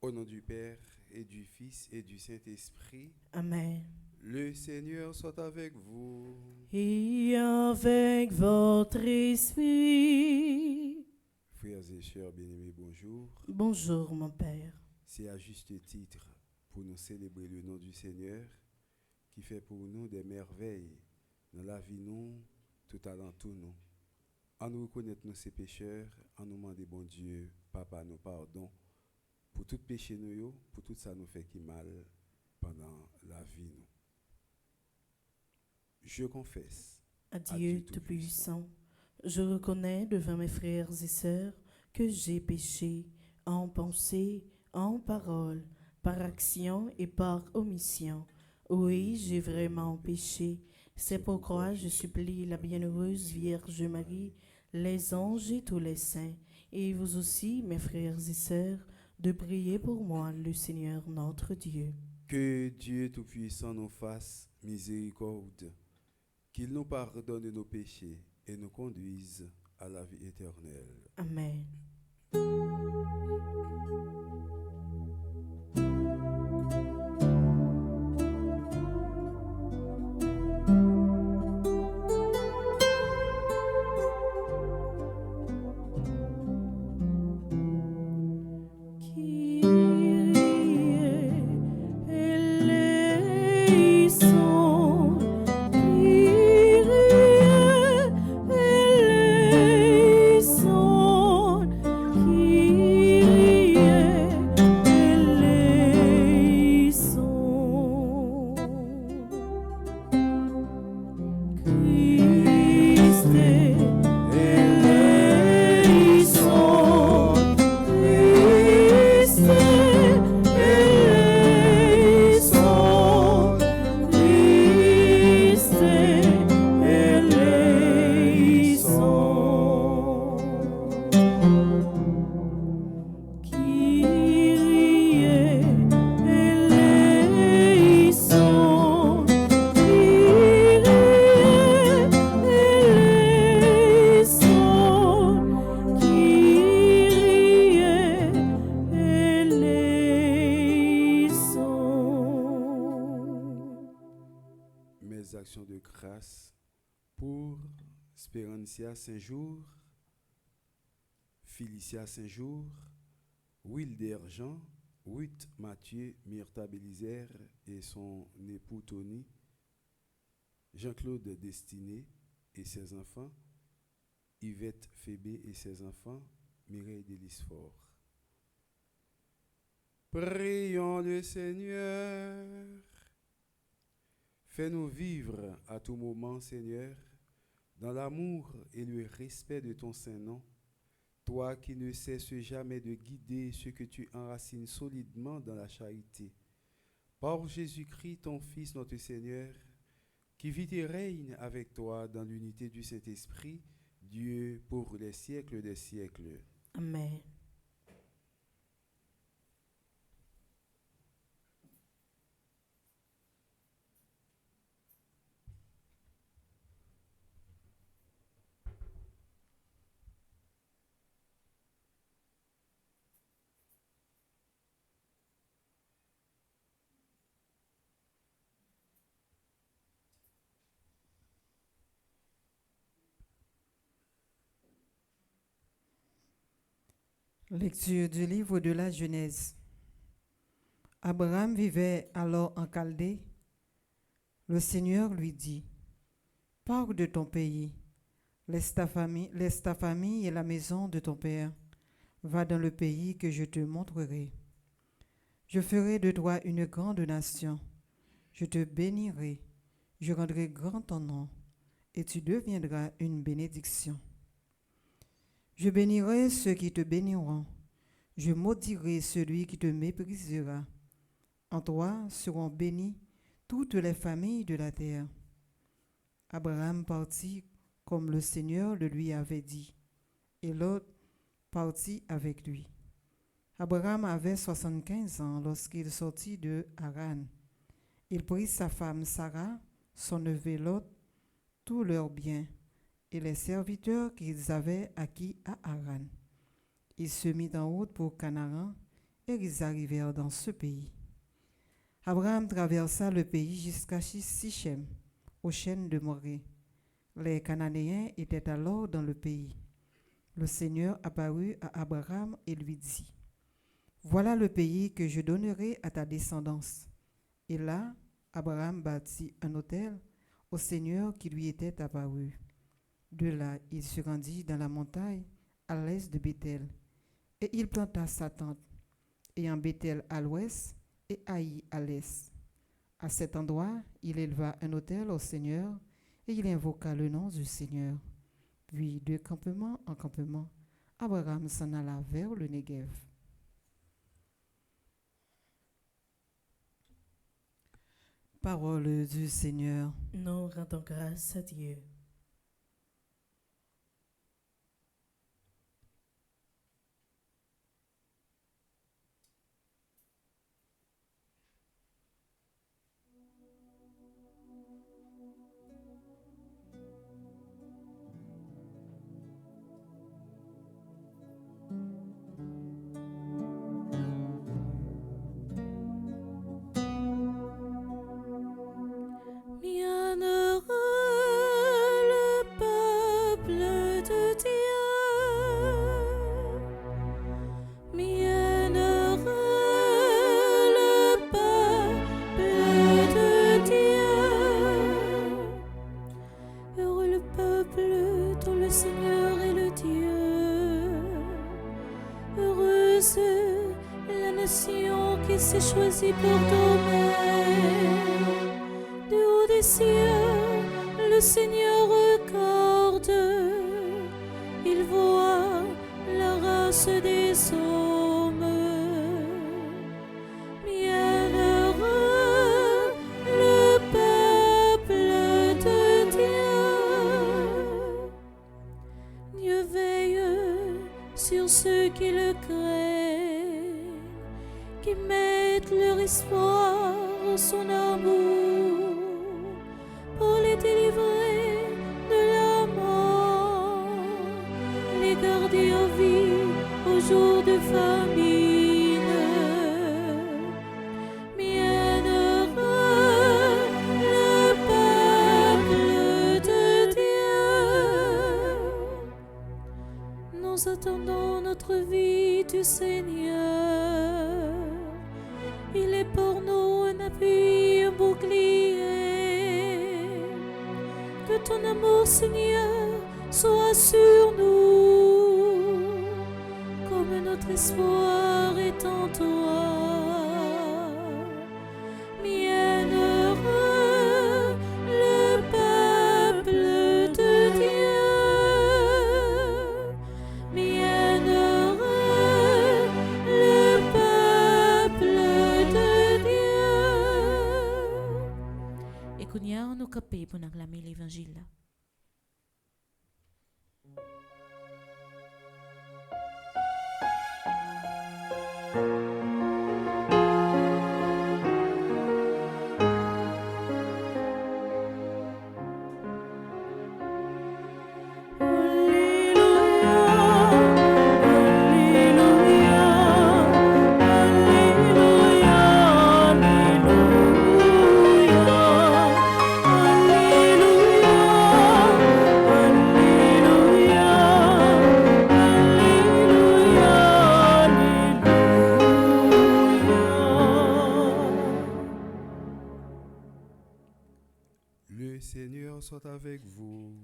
Au nom du Père et du Fils et du Saint-Esprit, Amen. le Seigneur soit avec vous. Et avec votre esprit. Frères et sœurs bien-aimés, bonjour. Bonjour, mon Père. C'est à juste titre pour nous célébrer le nom du Seigneur qui fait pour nous des merveilles dans la vie nous, tout alentour nous. en nous reconnaître nous ces pécheurs, en nous demander, bon Dieu, Papa, nous pardon pour tout péché nous, pour tout ça nous fait qui mal pendant la vie. Nous. Je confesse À à Dieu Dieu Tout-Puissant, je reconnais devant mes frères et sœurs que j'ai péché en pensée, en parole, par action et par omission. Oui, j'ai vraiment péché. C'est pourquoi je supplie la bienheureuse Vierge Marie, les anges et tous les saints, et vous aussi, mes frères et sœurs, de prier pour moi, le Seigneur notre Dieu. Que Dieu Tout-Puissant nous fasse miséricorde, qu'il nous pardonne nos péchés et nous conduise à la vie éternelle. Amen. Mes actions de grâce pour Spérancia Saint-Jour, Felicia Saint-Jour, Wilder Jean, Ruth Mathieu Myrta Bélizer et son époux Tony, Jean-Claude Destiné et ses enfants, Yvette Fébé et ses enfants, Mireille Delisfort. Prions le Seigneur. Fais-nous vivre à tout moment, Seigneur, dans l'amour et le respect de ton Saint-Nom, toi qui ne cesses jamais de guider ceux que tu enracines solidement dans la charité. Par Jésus-Christ, ton Fils, notre Seigneur, qui vit et règne avec toi dans l'unité du Saint-Esprit, Dieu pour les siècles des siècles. Amen. Lecture du livre de la Genèse. Abraham vivait alors en Chaldée. Le Seigneur lui dit, « Pars de ton pays, laisse ta famille et la maison de ton père. Va dans le pays que je te montrerai. Je ferai de toi une grande nation. Je te bénirai, je rendrai grand ton nom, et tu deviendras une bénédiction. Je bénirai ceux qui te béniront. Je maudirai celui qui te méprisera. En toi seront bénies toutes les familles de la terre. » Abraham partit comme le Seigneur le lui avait dit, et Lot partit avec lui. Abraham avait 75 ans lorsqu'il sortit de Haran. Il prit sa femme Sarah, son neveu Lot, tous leurs biens, et les serviteurs qu'ils avaient acquis à Haran. Il se mit en route pour Canaan, et ils arrivèrent dans ce pays. Abraham traversa le pays jusqu'à Sichem, aux chênes de Morée. Les Cananéens étaient alors dans le pays. Le Seigneur apparut à Abraham et lui dit, « Voilà le pays que je donnerai à ta descendance. » Et là, Abraham bâtit un autel au Seigneur qui lui était apparu. De là, il se rendit dans la montagne à l'est de Béthel, et il planta sa tente, ayant Béthel à l'ouest et Haï à l'est. À cet endroit, il éleva un autel au Seigneur, et il invoqua le nom du Seigneur. Puis, de campement en campement, Abraham s'en alla vers le Négev. Parole du Seigneur. Nous rendons grâce à Dieu. Choisi pour domaine. Du haut des cieux, le Seigneur regarde. Il voit la race des hommes. Bienheureux le peuple de Dieu. Dieu veille sur ceux qui le craignent, qui mettent leur espoir en son amour pour les délivrer de la mort, les garder en vie au jour de famine. Bienheureux le peuple de Dieu. Nous attendons notre vie du Seigneur. Il est pour nous un appui, un bouclier. Que ton amour, Seigneur, soit sur nous, comme notre espoir est en toi. Bienheureux le peuple de Dieu. Bienheureux le Kunya no kape po naglami l'Evangile. Le Seigneur soit avec vous.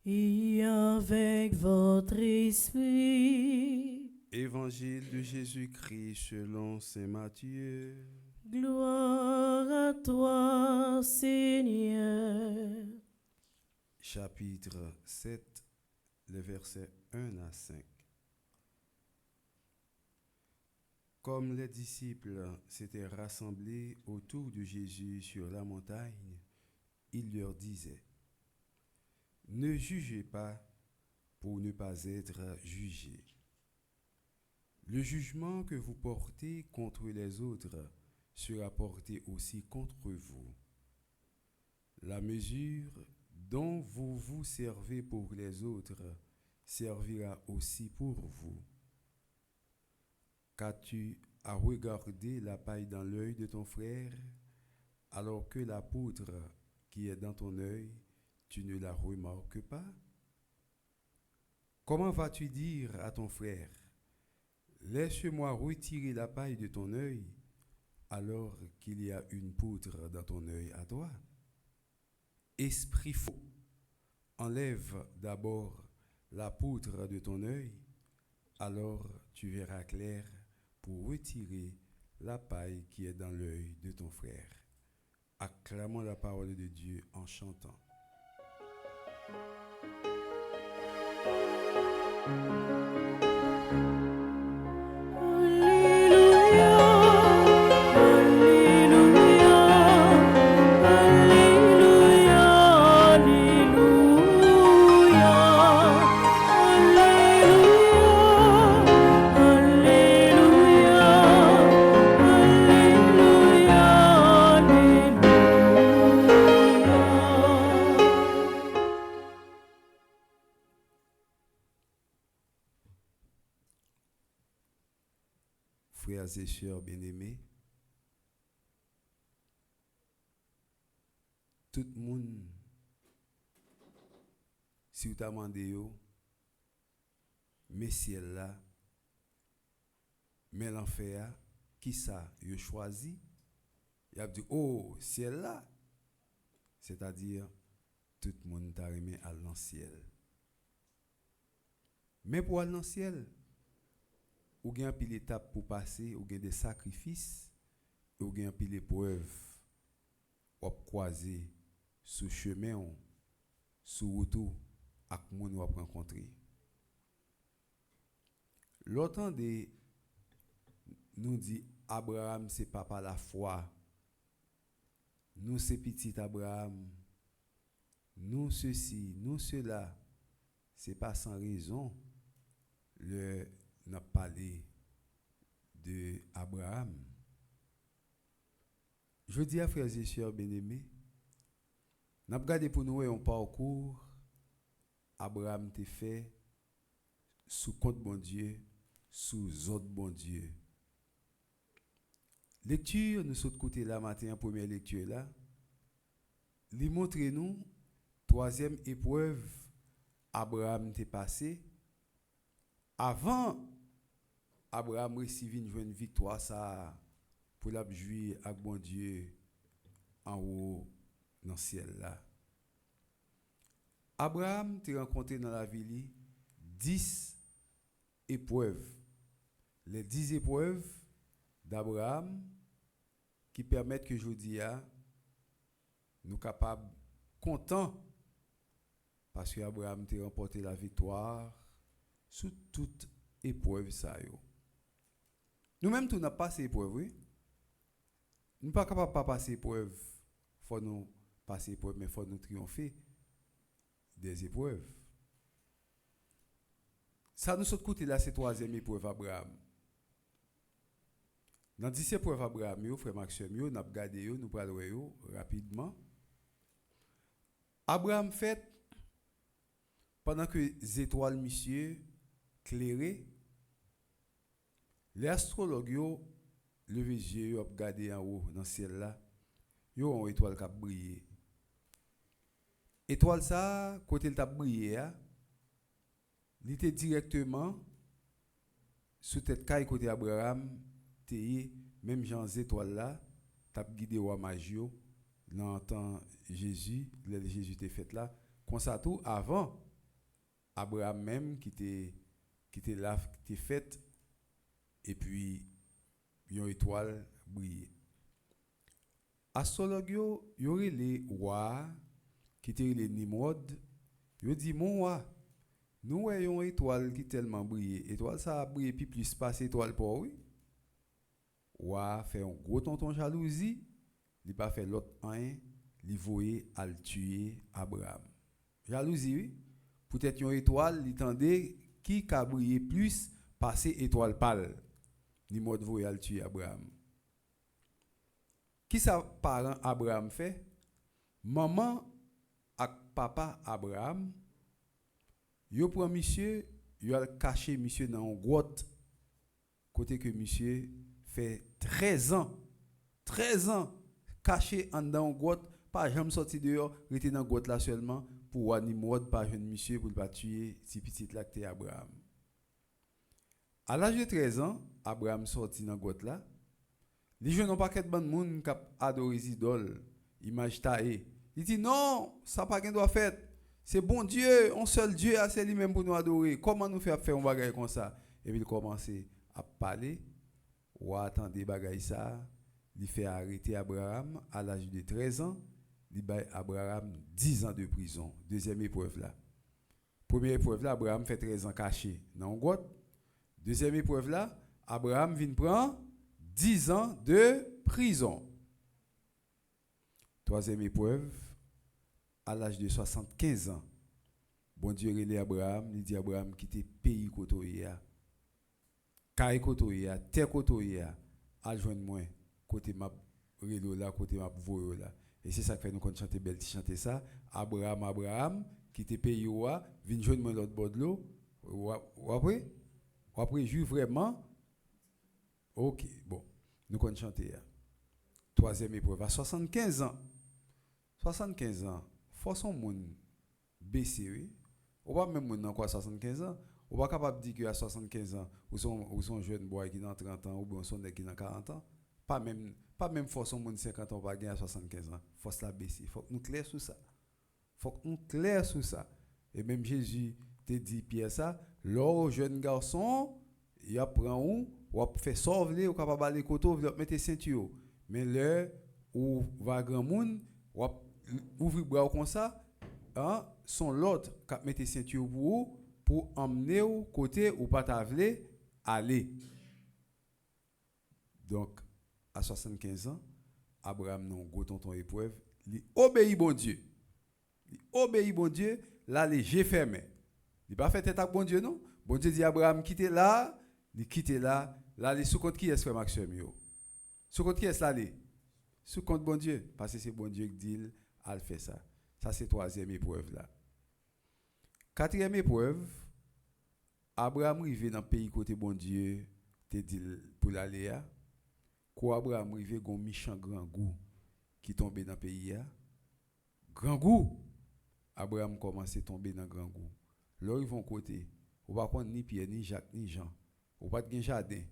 Et avec votre esprit. Évangile de Jésus-Christ selon saint Matthieu. Gloire à toi, Seigneur. Chapitre 7, les versets 1 à 5. Comme les disciples s'étaient rassemblés autour de Jésus sur la montagne, il leur disait: Ne jugez pas pour ne pas être jugés. Le jugement que vous portez contre les autres sera porté aussi contre vous. La mesure dont vous vous servez pour les autres servira aussi pour vous. Qu'as-tu à regarder la paille dans l'œil de ton frère, alors que la poutre qui est dans ton œil, tu ne la remarques pas? Comment vas-tu dire à ton frère: Laisse-moi retirer la paille de ton œil, alors qu'il y a une poutre dans ton œil à toi? Esprit faux, Enlève d'abord la poutre de ton œil, alors tu verras clair pour retirer la paille qui est dans l'œil de ton frère. Acclamons la parole de Dieu en chantant. Frères et sœurs bien-aimés, tout le monde, si vous avez demandé, mais ciel là, mais l'enfer, qui ça, vous choisi, il a dit, oh, ciel là, c'est-à-dire, tout le monde t'a remis à l'anciel. Mais pour aller dans le ciel, ou gen un pile étape pour passer, ou gen des sacrifices, ou gen un pile épreuve, ou croiser sous chemin, sous route, avec moun ou rencontrer. L'autre de nous dit Abraham c'est papa la foi. Nous c'est petit Abraham. Nous ceci, nous cela. C'est pas sans raison n'a parlé de Abraham. Je dis à frères et sœurs bien-aimés, n'a regardé pour nous un parcours Abraham t'a fait sous compte bon Dieu, sous autre bon Dieu. Lecture nous sommes côté là matin en première lecture là. Lui montre nous troisième épreuve Abraham t'a passé avant Abraham recevait une victoire ça pour la jouir avec bon Dieu en haut dans le ciel là. Abraham t'a rencontré dans la vie 10 épreuves. Les 10 épreuves d'Abraham qui permettent que aujourd'hui nous capables contents parce que Abraham t'a remporté la victoire sous toute épreuve ça yo. Nous-mêmes tout n'a pas passé épreuve, oui. Nous pas capable pas passer épreuve, faut nous passer épreuve mais faut nous triompher des épreuves. Ça nous saute côté là c'est troisième épreuve Abraham. Dans 10 épreuves Abraham yo frère Maxime yo n'a regardé yo nous parlons yo rapidement. Abraham fait pendant que les étoiles monsieur clairé les astrologues yo levé yeux yo regarder en haut dans le ciel là yo une étoile qui a brillé. Étoile ça côté elle t'a brillé il était directement sous tête caille côté Abraham té même Jean étoile là t'a guidé roi Magio dans temps Jésus était fait là comme ça tout avant Abraham même qui était là qui était fait et puis une étoile brille. Astrologue yo aurait les rois qui étaient les Nimrod, yo dit mon roi nous voyons une étoile qui tellement brille, étoile ça a brillé puis plus passer étoile pour oui. Roi fait un gros tonton jalousie, il pas fait l'autre rien, il voyait à le tuer Abraham. Jalousie oui. Peut-être une étoile, il tendait qui a brillé plus passer étoile pâle. Nimrod voyait à le tuer Abraham. Qui ça parent Abraham fait? Maman et papa Abraham, yo prend monsieur, yo a caché monsieur dans une grotte côté que monsieur fait 13 ans caché en dans une grotte, pas jamais sorti dehors, rester dans grotte là seulement pour Nimrod pas jeune monsieur pour pas tuer si petit là que Abraham. À l'âge de 13 ans, Abraham sorti dans grotte là. Les jeunes n'ont pas qu'être bon monde qui adore les idoles, image taillée. Il dit non, ça pas qu'un doit faire. C'est bon Dieu, un seul Dieu, c'est lui-même pour nous adorer. Comment nous faire un bagage comme ça? Et puis il commence à parler, ou à attendre des bagages ça. Il fait arrêter Abraham à l'âge de 13 ans. Il bat Abraham 10 ans de prison. Deuxième épreuve là. Première épreuve là, Abraham fait 13 ans caché dans une grotte. Deuxième épreuve là, Abraham vient prendre 10 ans de prison. Troisième épreuve, à l'âge de 75 ans, bon Dieu relève Abraham, il dit Abraham quitte pays côté caille côté terre côté à joindre moi côté m'a relo là côté m'a voyo là. Et c'est ça que fait nous qu'on chanter belle chanter ça, Abraham quitte pays ouah, vinn joindre moi l'autre bord de l'eau. Ou après juif vraiment. OK, bon, nous qu'on chanter. Troisième épreuve à 75 ans. 75 ans, faut son monde baisser oui. Ou pas même monde encore 75 ans, ou pas capable de dire que à 75 ans ou son jeune boy qui dans 30 ans ou bien son nèg qui dans 40 ans, pas même faut son monde 50 ans pas gagner à 75 ans. Faut la baisser, faut que nous clair sur ça. Faut que nous clair sur ça. Et même Jésus te dit Pierre ça, l'or jeune garçon, il apprend ou fait sauver ou capable aller côté ou mettre ceinture. Mais là où va grand monde ou ouvrir bras comme ça, hein, son l'autre qui mettre ceinture pour emmener au côté ou pas t'avler aller. Donc à 75 ans, Abraham non gros tonton épreuve, il obéit bon Dieu. Il obéit bon Dieu, là les yeux fermés. Il pas fait tête à bon Dieu non. Bon Dieu dit Abraham quitte là, il quitte là, là les sous compte qui est frère Maxime yo. Sous compte qui est là les sous compte bon Dieu parce que c'est bon Dieu qui dit à faire ça. Ça c'est troisième épreuve là. Quatrième épreuve, Abraham arrivé dans le pays côté bon Dieu, te dit pour l'aller à. Quand Abraham arrivé gon méchant grand goût qui tombé dans le pays à. Grand goût. Abraham commence à tomber dans grand goût. Là ils vont côté, ou pas prendre ni Pierre ni Jacques ni Jean. Ou pas de jardin.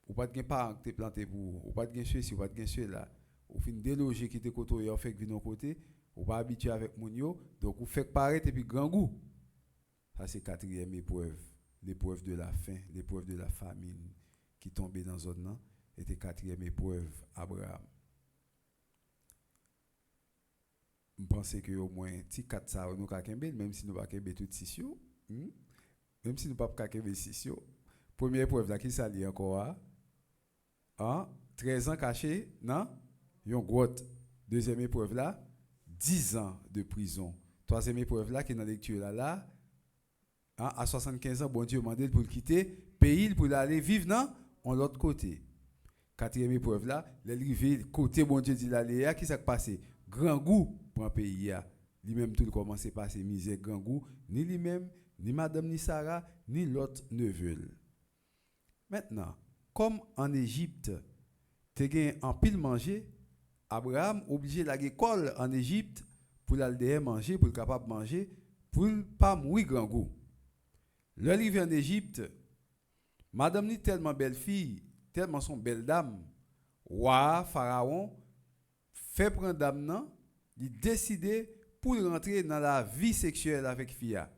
Ou pas de parents qui te planté pour, ou pas de ceci, ou pas de cela. Ou fin déloger qui te côté ou fait venir côté, ou pas habitué avec mon yo, donc ou fait paraître et puis grand goût. Ça c'est quatrième épreuve, l'épreuve de la faim, l'épreuve de la famine qui tombait dans zone là, était quatrième épreuve Abraham. Je pense que au moins si 4 ça nous ka kembe même si nous pas kembe tout 6 yo, même si nous pas kembe 6 yo. Première épreuve là qui s'allie encore à 13 ans caché non yon grotte. Deuxième épreuve là 10 ans de prison. Troisième épreuve là qui est dans lecture là à 75 ans bon Dieu mandé pour le quitter pays pour aller vivre dans l'autre côté. Quatrième épreuve là, l'arrivée côté bon Dieu dit l'aller qui s'est passé grand goût pour un pays a. Lui-même tout commence à passer misère grand goût, ni lui-même, ni madame ni Sarah, ni l'autre ne veulent. Maintenant, comme en Égypte, tu as en pile manger, Abraham obligé d'aller l'école en Égypte pour l'aller manger, pour le capable de manger, pour ne pas mourir grand goût. L'arrivée en Égypte, madame ni tellement belle fille, tellement son belle dame, roi, pharaon, fait prendre dame nan, il décidé pour rentrer dans la vie sexuelle avec Fia.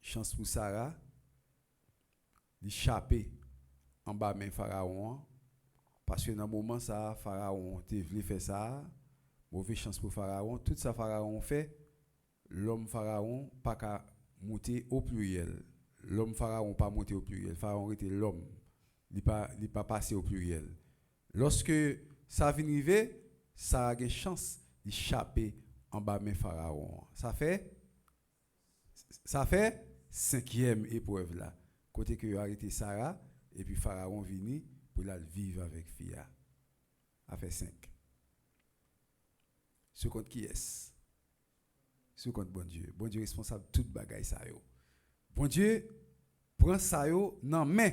Chance pour Sarah, l'échapper en bas main pharaon parce que dans le moment ça pharaon te voulu faire ça, mauvaise chance pour pharaon, tout ça pharaon fait, l'homme pharaon pas qu'à monter au pluriel. L'homme pharaon pas monter au pluriel, pharaon était l'homme, il pas passer au pluriel. Lorsque ça vient arriver, ça a une chance d'échapper en bas main pharaon. Ça fait cinquième épreuve là. Côté que arrêté Sarah et puis pharaon vini pour la vivre avec Fia. Ça fait 5. Ce compte qui est? Ce compte bon Dieu. Bon Dieu responsable de toute bagaille ça yo. Bon Dieu prend ça yo nan main.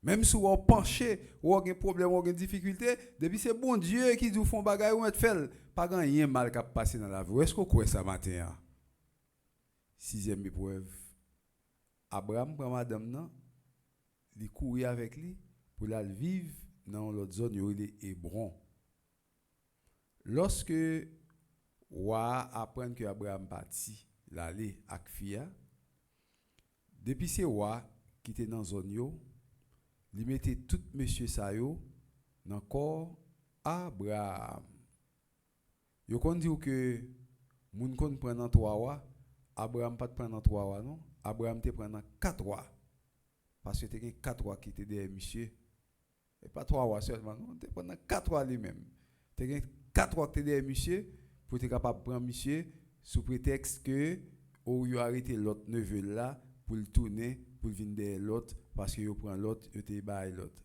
Même si vous penchez, ou avez un problème, ou avez une difficulté, depuis c'est bon Dieu qui vous font bagaille ou met fait, pas grand rien mal qui passer dans la vie. Est-ce que vous croyez ça matin? Sixième épreuve. Abraham prend madame nan, il courir avec lui pour la vivre dans l'autre zone où il est Hébron. Lorsque Wa apprendre que Abraham parti l'aller avec fia. Depuis c'est wa qui était dans zone yo, li mettait tout monsieur sa yo dans corps Abraham. Yo kon dit que moun kon prend dans 3 wa, Abraham pas prend dans 3 wa non, Abraham te prend dans 4 wa. Parce que te gen 4 wa qui était derrière monsieur. Et pas 3 wa seulement non, te prend dans 4 wa lui-même. Te gen 4 wa qui était derrière monsieur pour être capable de prendre monsieur sous prétexte que ou yo arrêté l'autre neveu là pour le tourner pour venir derrière l'autre parce que yo prend l'autre, yo te bail l'autre.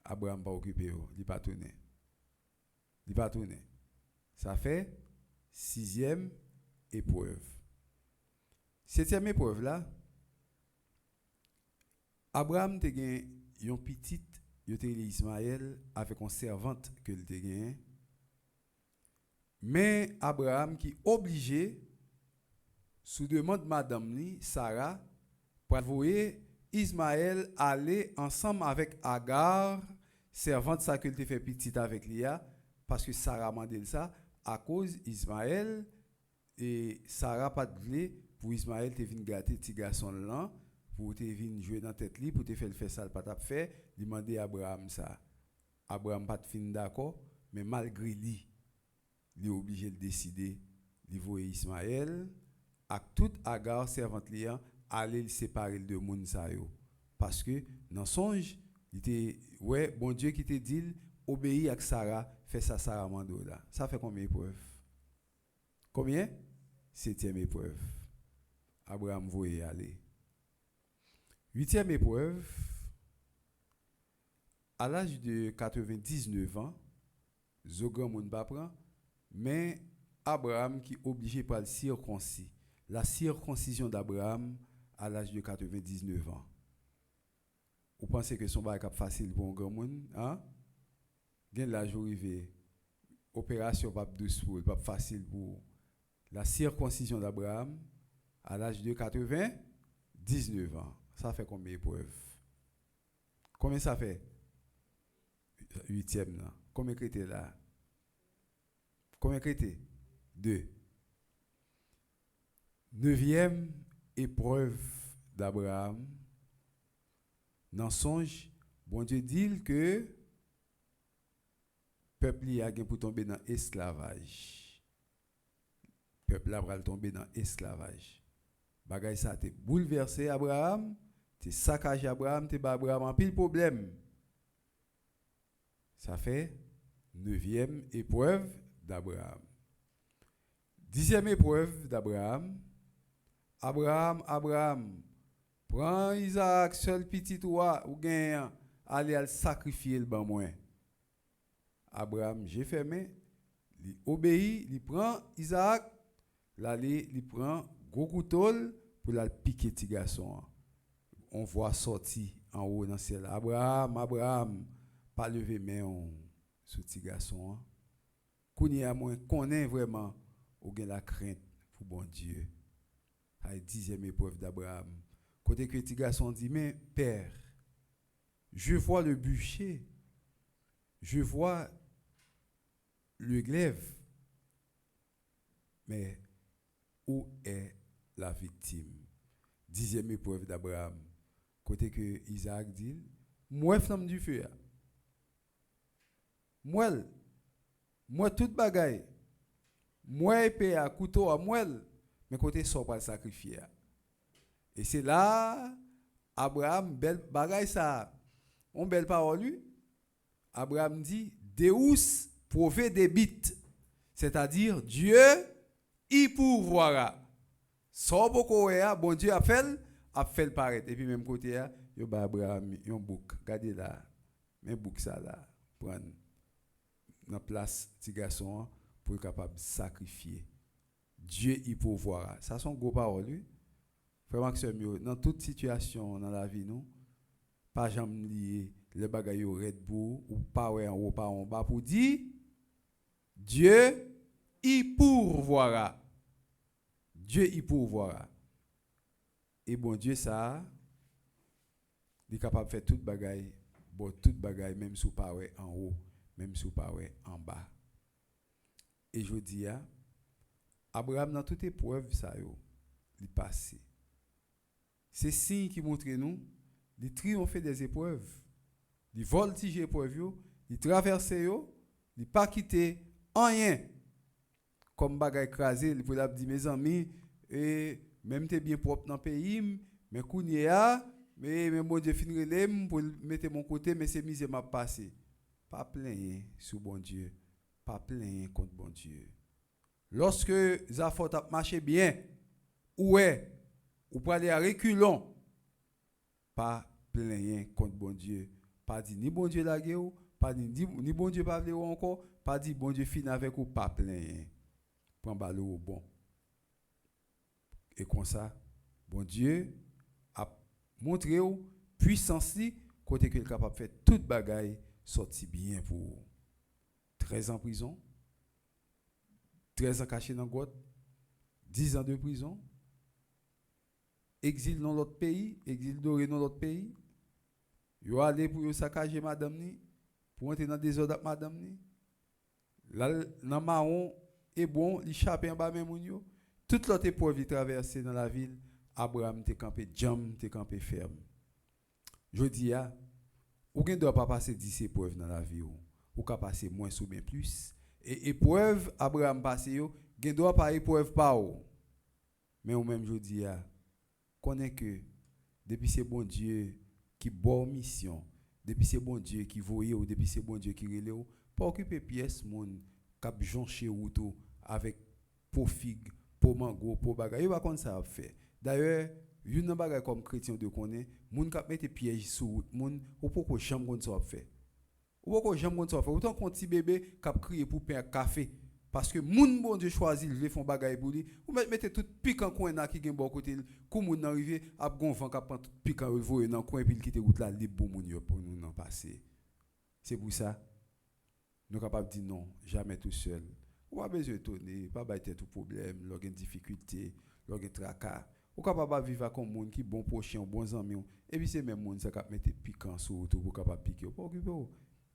Abraham pas occupé yo, il pas tourner. Il pas tourner. Ça fait 6e épreuve. 7e épreuve là, Abraham te gen yon petite, yo te Ismaël avec une servante que il te gen. Mais Abraham qui obligé sous demande madame ni Sarah pour envoyer Ismaël aller ensemble avec Agar, servante ça que il fait petite avec Lia parce que Sarah mandé ça à cause Ismaël et Sarah pas de pour Ismaël te vinn gâter petit garçon là pour te vinn jouer dans tête li pour te faire ça pas t'a fait, il mandé Abraham ça. Abraham pas fin d'accord mais malgré lui il est obligé de décider de voyer Ismaël avec toute Agar servante liant aller le séparer de moun sa yo parce que dans songe il était ouais bon Dieu qui te dit obéis à Sarah fait ça Sarah mando là ça fait combien d'épreuves combien 7e épreuve Abraham voyait aller 8e épreuve à l'âge de 99 ans Zogan moun pa prend mais Abraham qui obligé par le circoncis. La circoncision d'Abraham à l'âge de 99 ans. Vous pensez que son bagage facile pour un grand monde, hein? Gen l'âge arrivé. Opération pas douce pour, pas facile pour la circoncision d'Abraham à l'âge de 99 ans. Ça fait combien d'épreuves? Combien ça fait? 8e là. Combien était là? Combien était? 2. 9e épreuve d'Abraham. Dans songe, bon Dieu dit que peuple y a pour tomber dans esclavage. Peuple a tomber dans esclavage. Bagay ça te bouleversé Abraham, te saccagé Abraham, te ba Abraham en pile problème. Ça fait 9e épreuve d'Abraham. 10e épreuve d'Abraham. Abraham, prends Isaac, seul petit toi, ou gagne, aller à sacrifier le ban moins. Abraham, j'ai fermé, il obéit, il prend Isaac, l'aller, il prend gros couteau pour la piquer petit garçon. On voit sortir en haut dans le ciel. Abraham, pas lever main sur petit garçon. Kounia moi connaît vraiment ou gen la crainte pour bon Dieu. La 10e épreuve d'Abraham. Côté que petit garçon dit mais père, je vois le bûcher. Je vois le glaive. Mais où est la victime? 10e épreuve d'Abraham. Côté que Isaac dit moi flamme du feu. Moi toute bagaille. Moi épée à couteau à moelle, mais côté sort pas le sacrifier. Et c'est là Abraham belle bagaille ça. On belle parole lui. Abraham dit Deus provait des bits, c'est-à-dire Dieu y pourvoira. Sans beaucoup bon Dieu a fait le paraître et puis même côté yo ba Abraham un bouc. Regardez là. Mais bouc ça là prendre dans place petit garçon pour être capable de sacrifier. Dieu y pourvoira. Ça sont gros paroles. Frère Maxime, dans toute situation dans la vie nous, pas jamais lié le bagaille au red bull ou pas en haut pas en bas pour dire Dieu y pourvoira. Dieu y pourvoira. Et bon Dieu ça il est capable de faire toute bagaille, bon toute bagaille même sous pas en haut, même sous pas en bas. Et je dis, Abraham, dans toute épreuve, ça il passé. C'est signe qui montre nous, il triomphe des épreuves, il voltige épreuves, il traverse, il pas quitté rien. Comme bagay écrasé, il peut dire mes amis, et même t'es bien propre dans le pays, mais kounya, mais mon Dieu finit l'aime pour mettre mon côté, mais c'est misé m'a passé. Pas plein sur bon Dieu, pas plein contre bon Dieu. Lorsque Zafot a marché bien, ou pour aller à reculons, pas plein contre bon Dieu. Pas dit ni bon Dieu la guerre, pas dit ni bon Dieu pas vle encore, pas dit bon Dieu fin avec ou pas plein. Prends ballot au bon. Et comme ça, bon Dieu a montré ou puissance li côté qu'il est capable de faire toute bagaille sorti bien pour 13 ans en prison, 13 ans caché dans grotte, 10 ans de prison, exil dans l'autre pays, exil doré dans l'autre pays. Yo allé pour saccager madame ni, pour entrer dans des ordres madame ni. Là dans marron et bon, il échappe en bas même moun yo. Toute l'autre épreuve il traversé dans la ville, Abraham t'est campé jam, t'est campé ferme. Je dis ou ne doit pas passer 10 épreuves dans la vie ou ka passer moins ou bien plus. Et épreuve Abraham passé yo, gen doit pas épreuve pas ou. Mais ou même je dis connaît que depuis c'est bon Dieu qui bonne mission, depuis c'est bon Dieu qui voye ou depuis c'est bon Dieu qui relève ou, pas occuper pièce moun cap joncher route avec pour figue, pour mango, pour bagay, va comme ça fait. D'ailleurs, une bagay comme chrétien de connaît, moun cap mettre piège sur route, moun ou pourquoi jamais comme ça fait. Ou pourquoi jamais comme ça fait. Autant qu'on petit bébé cap crier pour pain café. Parce que moun bon Dieu choisi le font bagaille pour lui ou mettez tout piquant coin là qui gen bon côté kou moun arrivé a gon vent cap prend tout piquant voyer dans coin puis quitter route là libre pour moun yo pour nous n'en passer. C'est pour ça nous capable dire non, jamais tout seul. Ou pas besoin étonner, pas bailler tout problème, lor gen difficulté, lor gen tracas. Ou capable vivre comme moun qui bon prochain, bons amis et puis c'est même moun ça cap mettre piquant sur route pour capable piquer pas occuper.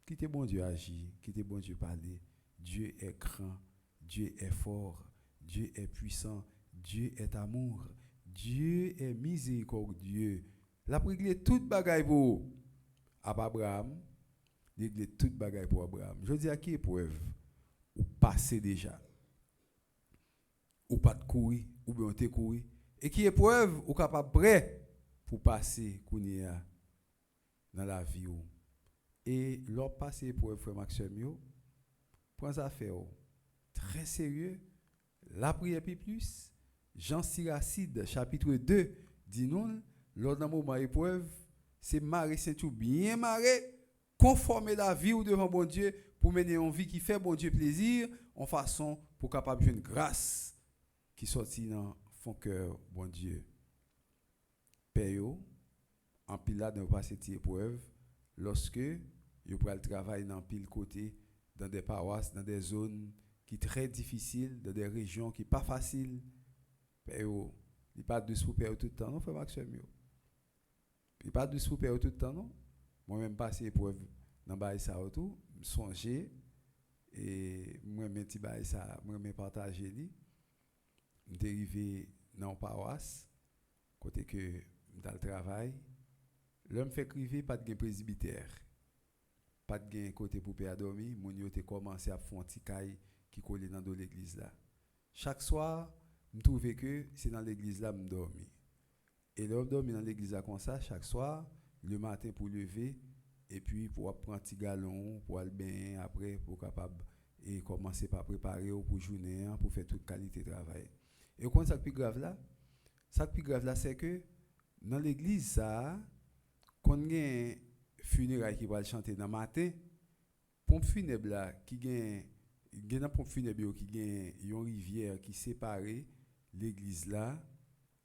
Quitter bon Dieu agir, quitter bon Dieu parler. Dieu est grand, Dieu est fort, Dieu est puissant, Dieu est amour, Dieu est miséricordieux. La régler toute bagaille pour Abraham, régler toute bagaille pour Abraham. Je dis à qui épreuve ou passer déjà, ou pas de courir, ou bien te courir, et qui épreuve ou capable prêt pour passer kounia dans la vie. Et leur passer épreuve frère Maxime, prends ça faire très sérieux. La prière plus. Jean Siracide, chapitre 2, dit nous, lors d'un moment épreuve, c'est marrer, c'est tout bien marrer, conformer la vie ou devant bon Dieu pour mener une vie qui fait bon Dieu plaisir, en façon pour capable de une grâce qui sortit dans son cœur, bon Dieu. Père, en pile là, de passer cette épreuve, lorsque vous prenez le travail dans pile côté, dans des paroisses, dans des zones qui sont très difficiles, dans des régions qui ne sont pas faciles. Il n'y a pas de souper tout le temps, non, frère Maxime. Il n'y a pas de souper tout le temps, non. Moi-même, passé épreuve dans le ça autour, songer, et moi-même, moi-même, partager. Je suis arrivé dans la paroisse, côté que dans le travail, l'homme fait crier, pas de presbytère. Pas de gain côté pour payer à dormir, mon yo te commencé à faire un petit caille qui collait dans l'église là. Chaque soir, je trouvais que c'est dans l'église là que je dormais. Et là, je dormais dans l'église là comme ça, chaque soir, le matin pour lever, et puis pour prendre un petit galon, pour aller bien après, pour capable et commencer par préparer pour journée, pour faire toute qualité de travail. Et quand ça plus grave là, c'est que dans l'église ça, quand il y a funérailles qui va chanter dans matin, pompe funèbre là qui gagne dans pompe funèbre qui gagne une rivière qui sépare l'église là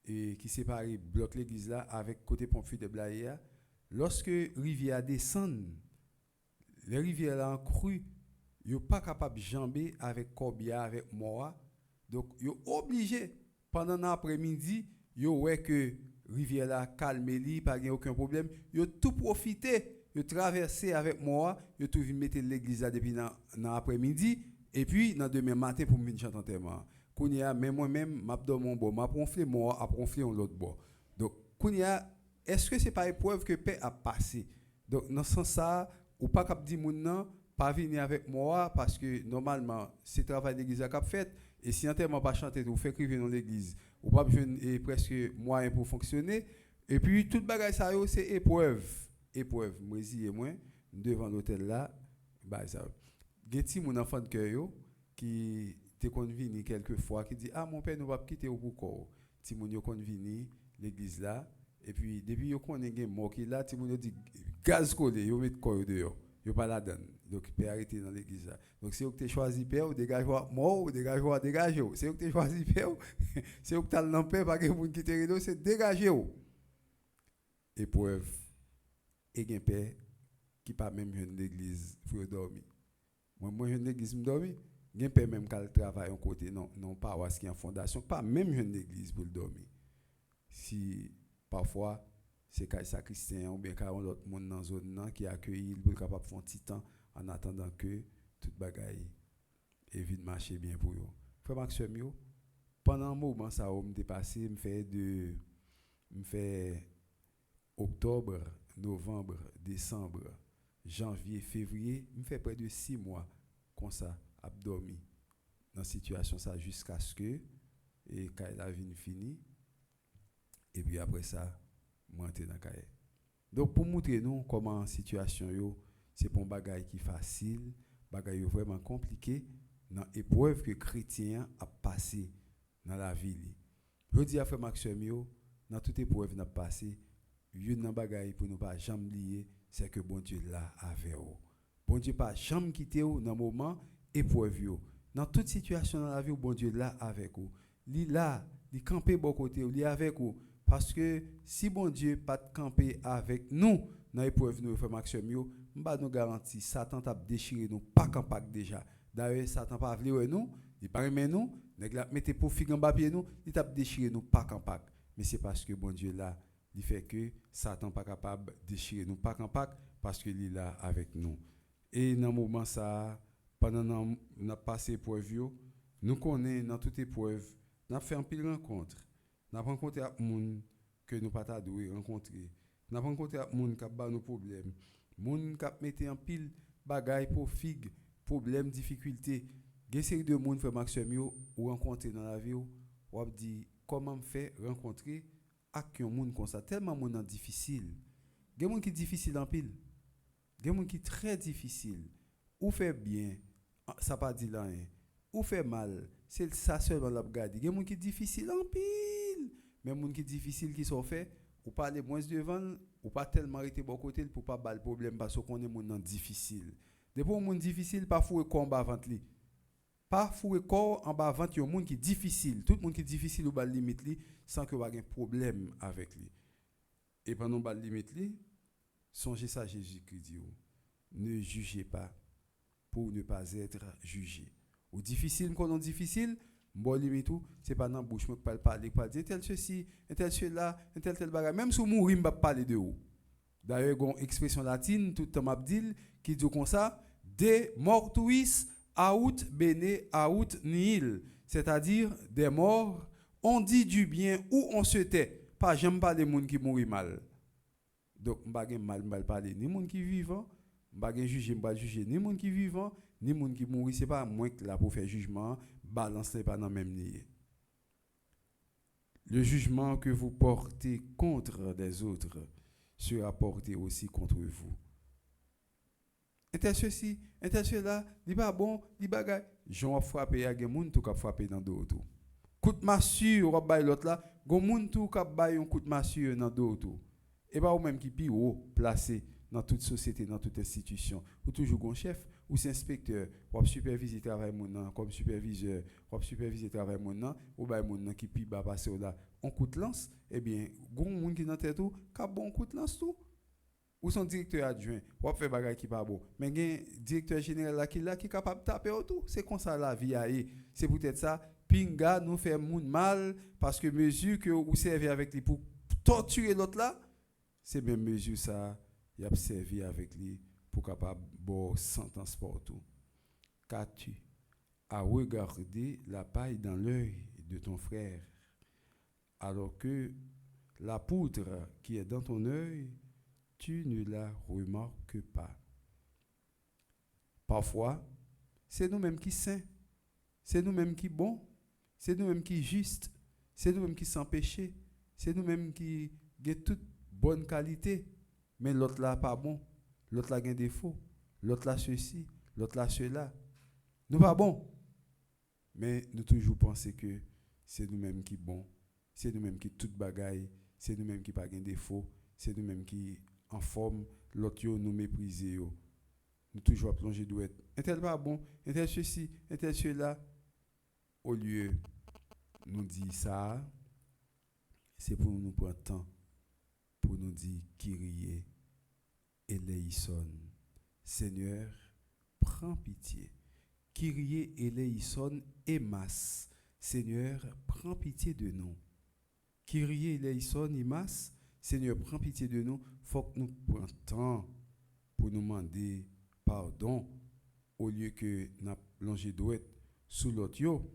et qui sépare bloc l'église là avec côté pompe funèbre là. Lorsque rivière descend, les rivières là en crue, yo pas capable jamber avec corbia avec moi, donc yo obligé pendant l'après-midi yo ouais que rivière là calme li pas aucun problème, yo tout profiter, yo traverser avec moi, yo tout mettre l'église là depuis dans l'après-midi Et puis, dans demain matin, pour me chanter enterrement, Kounia, mais moi-même, m'a donné mon bon, m'a ronflé moi, a ronflé un l'autre bord. Donc, Kounia, est-ce que c'est pas épreuve que paix a passé? Donc, dans ce sens ça, ou pas cap di moun nan, pas venir avec moi, parce que normalement, c'est travail d'église à cap fait, et si enterrement pas chanter, ou fait crier dans l'église, ou pas besoin et presque moyen pour fonctionner, et puis, toute bagaille ça, c'est épreuve. Épreuve, moi, et moi, devant l'hôtel là, bah, ça. Geti mon enfant de cœur qui te convenu quelques fois qui dit ah mon père nous va quitter au pourquoi ti moun yo convenu l'église là et puis depuis yo connaît gen mort qui là ti moun yo dit gaz collé yo met corps dehors yo pas la donne donc père arrêté dans l'église là donc c'est eux qui choisi père ou dégage mort ou dégage c'est eux qui choisi père c'est eux qui t'al dans père pas que moun qui te rideau c'est dégager épreuve et gen père qui pas même jeune l'église pour dormir. Moi jeune l'église me dormir, gen père même qu'al travaille en côté non pas ce qui en fondation, pas même jeune l'église pour dormir. Si parfois c'est quand sacristain ou bien quand l'autre monde dans zone là qui accueille pour capable faire un petit temps en attendant que toute bagaille et vite marcher bien pour eux. Frère Maxime yo, pendant un moment ça me dépassé, me fait octobre, novembre, décembre, janvier, février, me fait près de 6 mois comme ça, à dormir dans cette situation ça jusqu'à ce que et quand la vie fini et puis après ça, moi entrer dans cahier. Donc pour montrer nous comment situation yo, c'est pas un bagaille qui facile, bagaille vraiment compliqué dans épreuve que chrétien a passé dans la vie. Je dis à frère Maxime yo, dans toute épreuve n'a passé, une bagaille pour nous pas jamais oublier, c'est que bon Dieu là avec vous. Bon Dieu pas jamais quitter vous dans moment épreuve yo. Dans toute situation dans la vie, bon Dieu là avec vous. Li là, li camper bon côté, li avec vous parce que si bon Dieu pas camper avec nous dans épreuve nous frère Maxime yo, m'ba nous garantit Satan t'a déchiré nous pas campac déjà. D'ailleurs Satan pas vle nous, il pas aimer nous, nèg la mettez pour figue en bas pied nous, il t'a déchiré nous pas campac. Mais c'est parce que bon Dieu là il fait que Satan pas capable de déchirer nous pas campac parce que il est là avec nous. Et dans moment ça pendant n'a passé épreuve nous connaît dans toute épreuve, n'a fait un pile rencontre. N'a rencontré avec monde que nous pas doué rencontrer. N'a rencontré avec monde qui a nos problèmes. Monde qui mettait en pile bagaille pour figue, problème, difficulté. Gen série de monde frère Maxime yo ou rencontrer dans la vie ou dit comment me faire rencontrer avec un monde comme ça tellement monde difficile. Gen monde qui difficile en pile. Gen monde qui très difficile. Ou fait bien, ça pas dit là rien. Ou fait mal, c'est ça seulement la regarder. Gen monde qui difficile en pile. Mais monde qui difficile qui sont fait ou pas aller moins devant ou pas tellement arrêter bon côté pour pas bal problème parce qu'on est monde difficile. Depuis un monde difficile pas fouer combat avant lui. Pas fouer corps en bas avant un monde qui difficile. Tout le monde qui difficile ou bal limite li sans que ait un problème avec lui. Et pendant bal limite li, songez ça Jésus-Christ dit ne jugez pas pour ne pas être jugé. Ou difficile qu'on difficile, bon limite tout, c'est pas dans bouche moi pas parler pas dire tel ceci, tel cela, tel bagage même si mourir m'pa parler de vous. D'ailleurs une expression latine tout temps m'abdil qui dit comme ça de mortuis aut bene aut nihil, c'est-à-dire des morts on dit du bien ou on se tait, pas j'aime pas les monde qui mourir mal. Donc m'pa gen mal parler ni monde qui vivant, m'pa gen juger m'pa juger ni monde qui vivant ni monde qui mourir, c'est pas moi qui là pour faire jugement, balance pas dans même lié. Le jugement que vous portez contre des autres sera porté aussi contre vous. Et tel ceci, et tel cela, dit pas bon, dit bagay, j'en frappé y a gen moun tout ka frappé dans dos tout. Coup de massue ou bay l'autre là, gon moun tout ka bay un coup de massue dans dos tout. Et pas ou même qui pi haut placé dans toute société, dans toute institution, ou toujours gon chef ou c'est inspecteur, ou superviser travail moun nan comme superviseur, ou superviser travail moun nan, ou bay moun nan qui pi ba passer là, on coup de lance, eh bien, gon moun qui dans tête tout, ka bon coup de lance tout. Ou son directeur adjoint, ou fait bagay qui pas bon. Mais gen directeur général là qui capable taper tout, c'est comme ça la vie a. C'est peut-être ça pinga nous fait moun mal parce que mesure que ou servi avec lui pour torturer l'autre là, c'est même mesure ça, il a servi avec lui pour capable bon sentence pour tout. Qu'as-tu à regarder la paille dans l'œil de ton frère, alors que la poudre qui est dans ton œil, tu ne la remarques pas. Parfois, c'est nous-mêmes qui saints, c'est nous-mêmes qui bons, c'est nous-mêmes qui justes, c'est nous-mêmes qui sans péché, c'est nous-mêmes qui avons toute bonne qualité, mais l'autre là pas bon, l'autre là a un défaut, l'autre là ceci, l'autre là cela. Nous pas bon, mais nous toujours penser que c'est nous-mêmes qui bon, c'est nous-mêmes qui toute bagaille, c'est nous-mêmes qui pas un défaut, c'est nous-mêmes qui en forme, l'autre yo nous mépriser yo. Nous toujours plonger douette. Un tel pas bon, un tel ceci, un tel cela. Au lieu nous dire ça, c'est pour nous prendre temps pour nous dire Kyrie eleison. Seigneur, prends pitié. Kyrie eleison emas. Seigneur, prends pitié de nous. Kyrie eleison emas. Seigneur, prends pitié de nous. Faut que nous prenions temps pour nous demander pardon au lieu que nous plongé douette sous l'autre yo.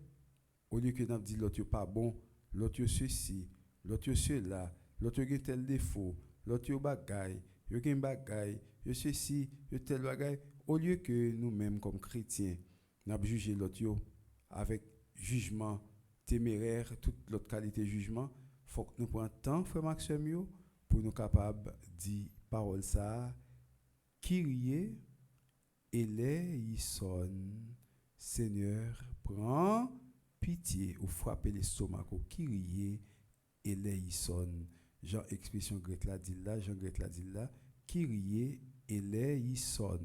Au lieu que nous dit l'autre pas bon, l'autre ceci, l'autre cela, l'autre a tel défaut, l'autre bagaille, yo gen bagaille, yo ceci, yo tel bagaille, au lieu que nous-mêmes comme chrétiens, nous juger l'autre avec jugement téméraire, toute l'autre qualité de jugement, faut que nous prenions temps, frère Maxime, pour nous capables de dire parole ça, Kyrie eleison. Seigneur, prends pitié ou frapper l'estomac ou Kyrie eleison. Jean expression grecque là dit là, Jean grec là dit là, Kyrie eleison.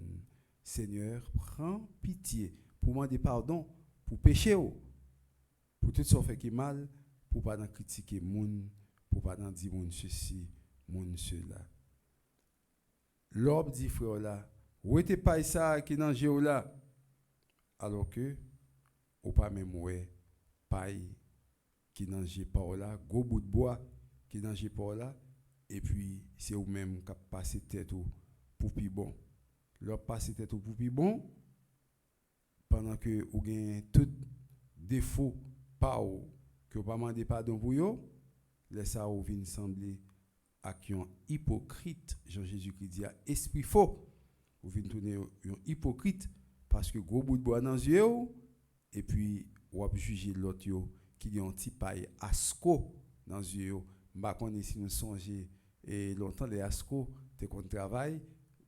Seigneur, prends pitié pour demander pardon pour péché ou pour tout ce qui est mal, pour pas critiquer moun, pour pas dire moun ceci, moun cela. L'homme dit frère là, où était pas ça qui dans géo là, alors que ou pas même ouais paille qui dans gé par là, gros bout de bois qui dans gé par là, et puis c'est ou même qui passer tête ou pour pi bon. L'homme passer tête ou pour pi bon pendant que ou gain tout défaut pas ou que ou pas demander pardon pour yo, laisse ça ou vinn sembler à qui un hypocrite. Jean Jésus-Christ dit à esprit faux. Ou vinn tourner un hypocrite parce que gros bout de bois dans yeux et puis ou a juger l'autre yo qui a un petit paille asco dans yeux. M'pa connait si nous songer et longtemps les asco te qu'on travail,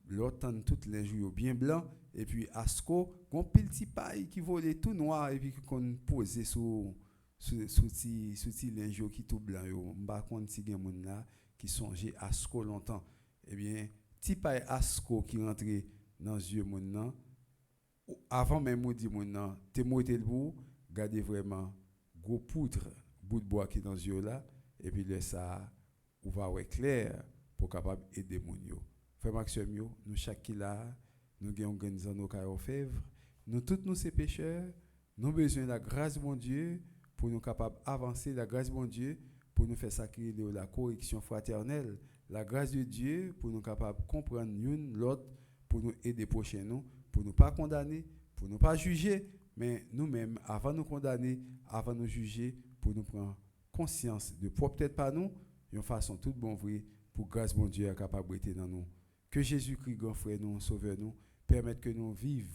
l'autre toute les jours bien blanc et puis asco gon petit paille qui volait tout noir et puis qu'on posait sous ti linge qui tout blanc yo. M'pa connait si gen moun là qui songeait asco longtemps. Eh bien ti paille asco qui rentrait dans yeux moun nan avant même ou dit moun nan te moité le bout gardez vraiment gros poutre bout de bois qui dans yeux là et puis laisse ça ou va ouais clair pour capable aider moun yo. Frère Maxime yo, nous chaque qui là nous gagnons organisé nos caillots fèvre, nous tous nous ces pécheurs, nous besoin de la grâce de mon Dieu pour nous capable avancer, la grâce de mon Dieu pour nous faire sacrer de la correction fraternelle, la grâce de Dieu pour nous capable comprendre l'autre, pour nous aider prochain nous, pour nous pas condamner, pour nous pas juger, mais nous-mêmes avant de nous condamner, avant de nous juger, pour nous prendre conscience de peut-être pas nous, une façon toute bon vrai pour grâce de mon Dieu capable d'être dans nous. Que Jésus-Christ grand frère nous, sauveur nous, permette que nous vivions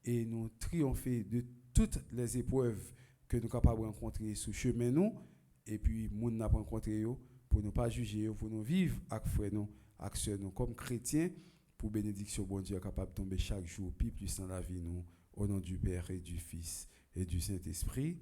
et nous triompher de toutes les épreuves que nous capables de rencontrer sur chemin nous et puis moun n'a pas rencontré yo pour nous pas juger pour nous vivre avec frère nous avec sœur nous comme chrétiens pour bénédiction bon Dieu capable de tomber chaque jour plus puissant dans la vie nous au nom du Père et du Fils et du Saint-Esprit.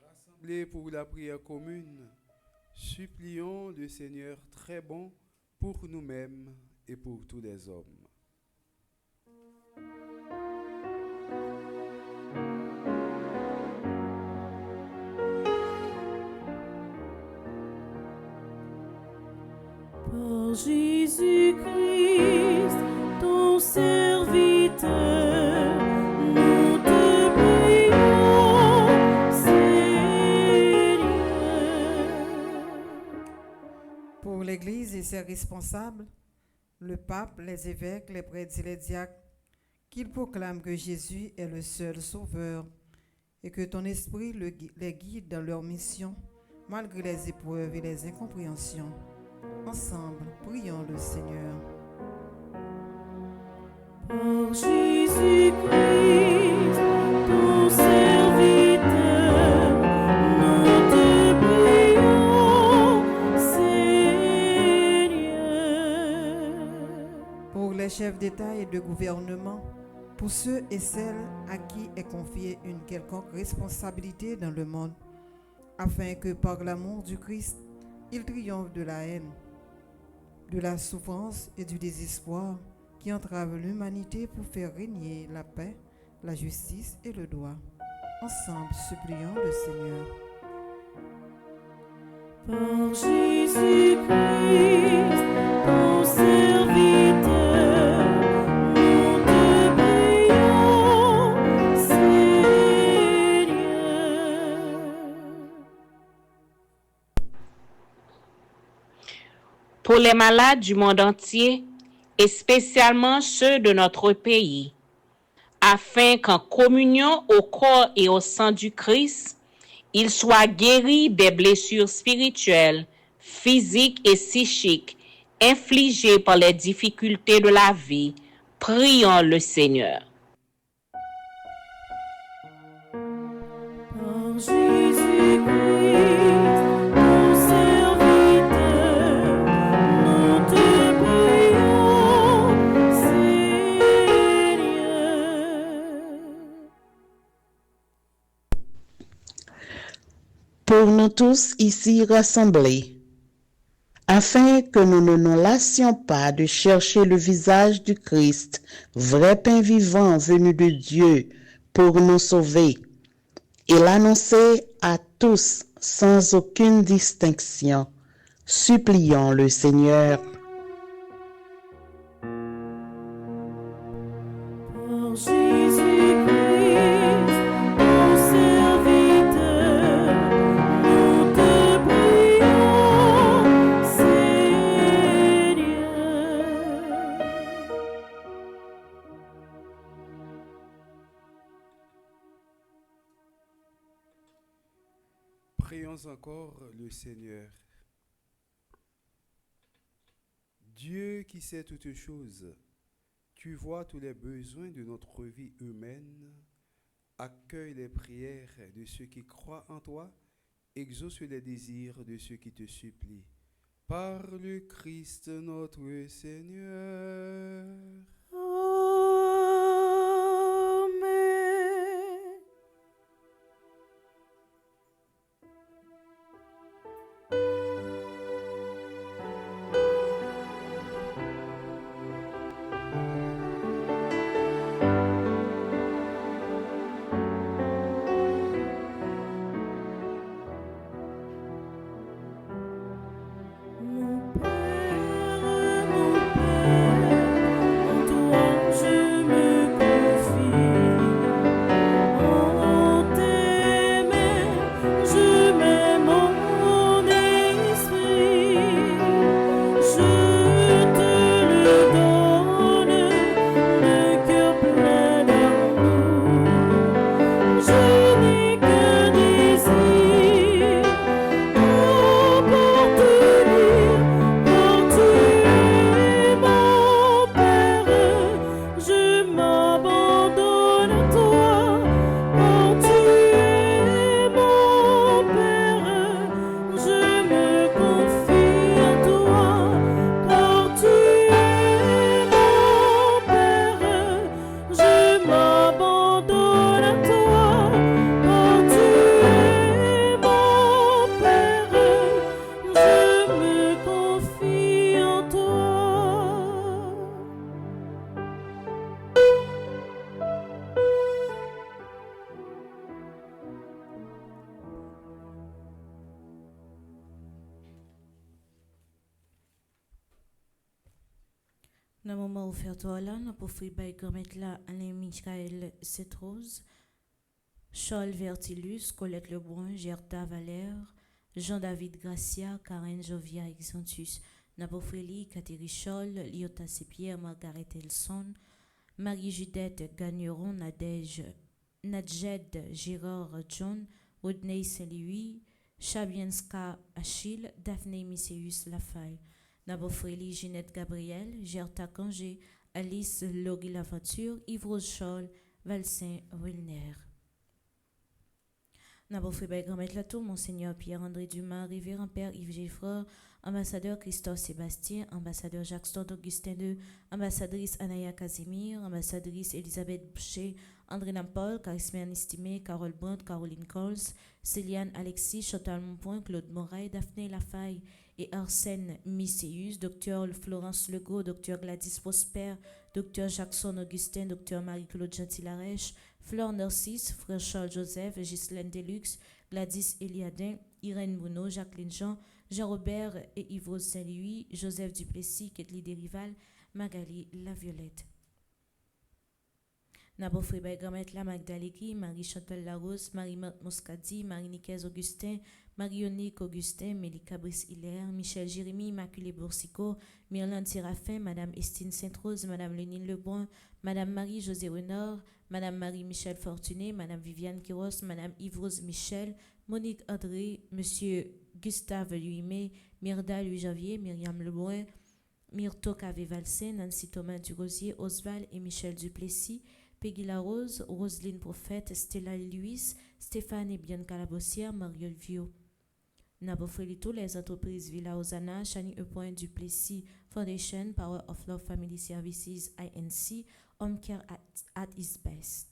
Rassemblés pour la prière commune, supplions le Seigneur très bon pour nous-mêmes et pour tous les hommes. Par Jésus-Christ, ton serviteur, l'Église et ses responsables, le pape, les évêques, les prêtres et les diacres, qu'ils proclament que Jésus est le seul sauveur et que ton esprit les guide dans leur mission, malgré les épreuves et les incompréhensions. Ensemble, prions le Seigneur. Par Jésus-Christ, ton serviteur, nous te prions, Seigneur. Pour les chefs d'État et de gouvernement, pour ceux et celles à qui est confiée une quelconque responsabilité dans le monde, afin que par l'amour du Christ, ils triomphent de la haine, de la souffrance et du désespoir qui entravent l'humanité pour faire régner la paix, la justice et le droit. Ensemble, supplions le Seigneur. Par Jésus-Christ, ton serviteur, nous te prions, Seigneur. Pour les malades du monde entier, et spécialement ceux de notre pays, afin qu'en communion au corps et au sang du Christ, ils soient guéris des blessures spirituelles, physiques et psychiques infligées par les difficultés de la vie. Prions le Seigneur. Par Jésus-Christ, ton serviteur, nous te prions, Seigneur. Pour nous tous ici rassemblés, afin que nous ne nous lassions pas de chercher le visage du Christ, vrai pain vivant venu de Dieu pour nous sauver, et l'annoncer à tous sans aucune distinction. Supplions le Seigneur. Par Jésus-Christ, ton serviteur, nous te prions, Seigneur. Prions encore le Seigneur. Dieu qui sait toutes choses, tu vois tous les besoins de notre vie humaine, accueille les prières de ceux qui croient en toi, exauce les désirs de ceux qui te supplient. Par le Christ notre Seigneur. Amen. Mon Père, en toi je me confie. En tes mains, je mets mon esprit. Je te le donne, le cœur plein d'amour. Je n'ai qu'un désir, pour te dire, car tu es mon Père. Je m'abandonne à toi, car tu es mon Père. Je me confie à toi, car tu es mon Père. Je m'abandonne à toi, car tu es mon Père. Je me confie en toi. Dans le moment où faire toi là, nous pouvons faire commettre là Alain Michael Cetrose, Charles Vertilus, Colette Lebrun, Gerta Valère, Jean-David Gracia, Karen Jovia Exantus. Nabofreli, Catherine Scholl, Lyota Pierre, Margaret Elson, Marie-Judette Gagneron, Nadjed Girard John, Rodney Saint-Louis, Chabienska Achille, Daphné Misséus Lafaille, Nabofreli Ginette Gabriel, Gerta Cangé, Alice Logui Laventure, Yves Rose Scholl, Valsin Wilner. Nabofreli Grand-Maître Latour, Monseigneur Pierre-André Dumas, Révérend Père Yves Geffreur, Ambassadeur Christophe Sébastien, Ambassadeur Jacques Stord Augustin II, Ambassadrice Anaya Casimir, Ambassadrice Elisabeth Boucher, André Nampol, Charismian Estimé, Carole Brandt, Caroline Coles, Céliane Alexis, Chantal Monpoint, Claude Moraille, Daphné Lafaille et Arsène Misséus, Dr Florence Legault, Dr Gladys Prosper, Dr Jackson Augustin, Dr Marie-Claude Gentil-Arèche, Fleur Narcisse, Frère Charles Joseph, Ghislaine Deluxe, Gladys Eliadin, Irène Bruno, Jacqueline Jean, Jean-Robert et Yves Saint-Louis, Joseph Duplessis, Ketli Desrival, Magali Laviolette. Nabo Fribay Grand-Maître La Magdaleki, Marie-Chantal Larose, Marie-Marthe Moscadi, Marie-Nicaise Augustin, Marionique Augustin, Mélika Brice-Hilaire, Michel Jérémy, Immaculée Boursico, Myrlande Séraphin, Madame Estine Sainte-Rose, Madame Lénine Lebrun, Madame Marie-Josée Renard, Madame Marie-Michel Fortuné, Madame Viviane Quiros, Madame Yves-Rose Michel, Monique André, Monsieur Gustave Louis-May, Myrda Louis-Janvier, Myriam Lebrun, Myrto Cavé-Valsin, Nancy Thomas Durosier, Oswald et Michel Duplessis, Peggy Larose, Roselyne Prophète, Stella Louis, Stéphane et Bianca Labossière, Mariol Vio. Nabofrelito, les entreprises Villa Osana, Chani E. Duplessis Foundation, Power of Love Family Services, INC, Home Care at its best.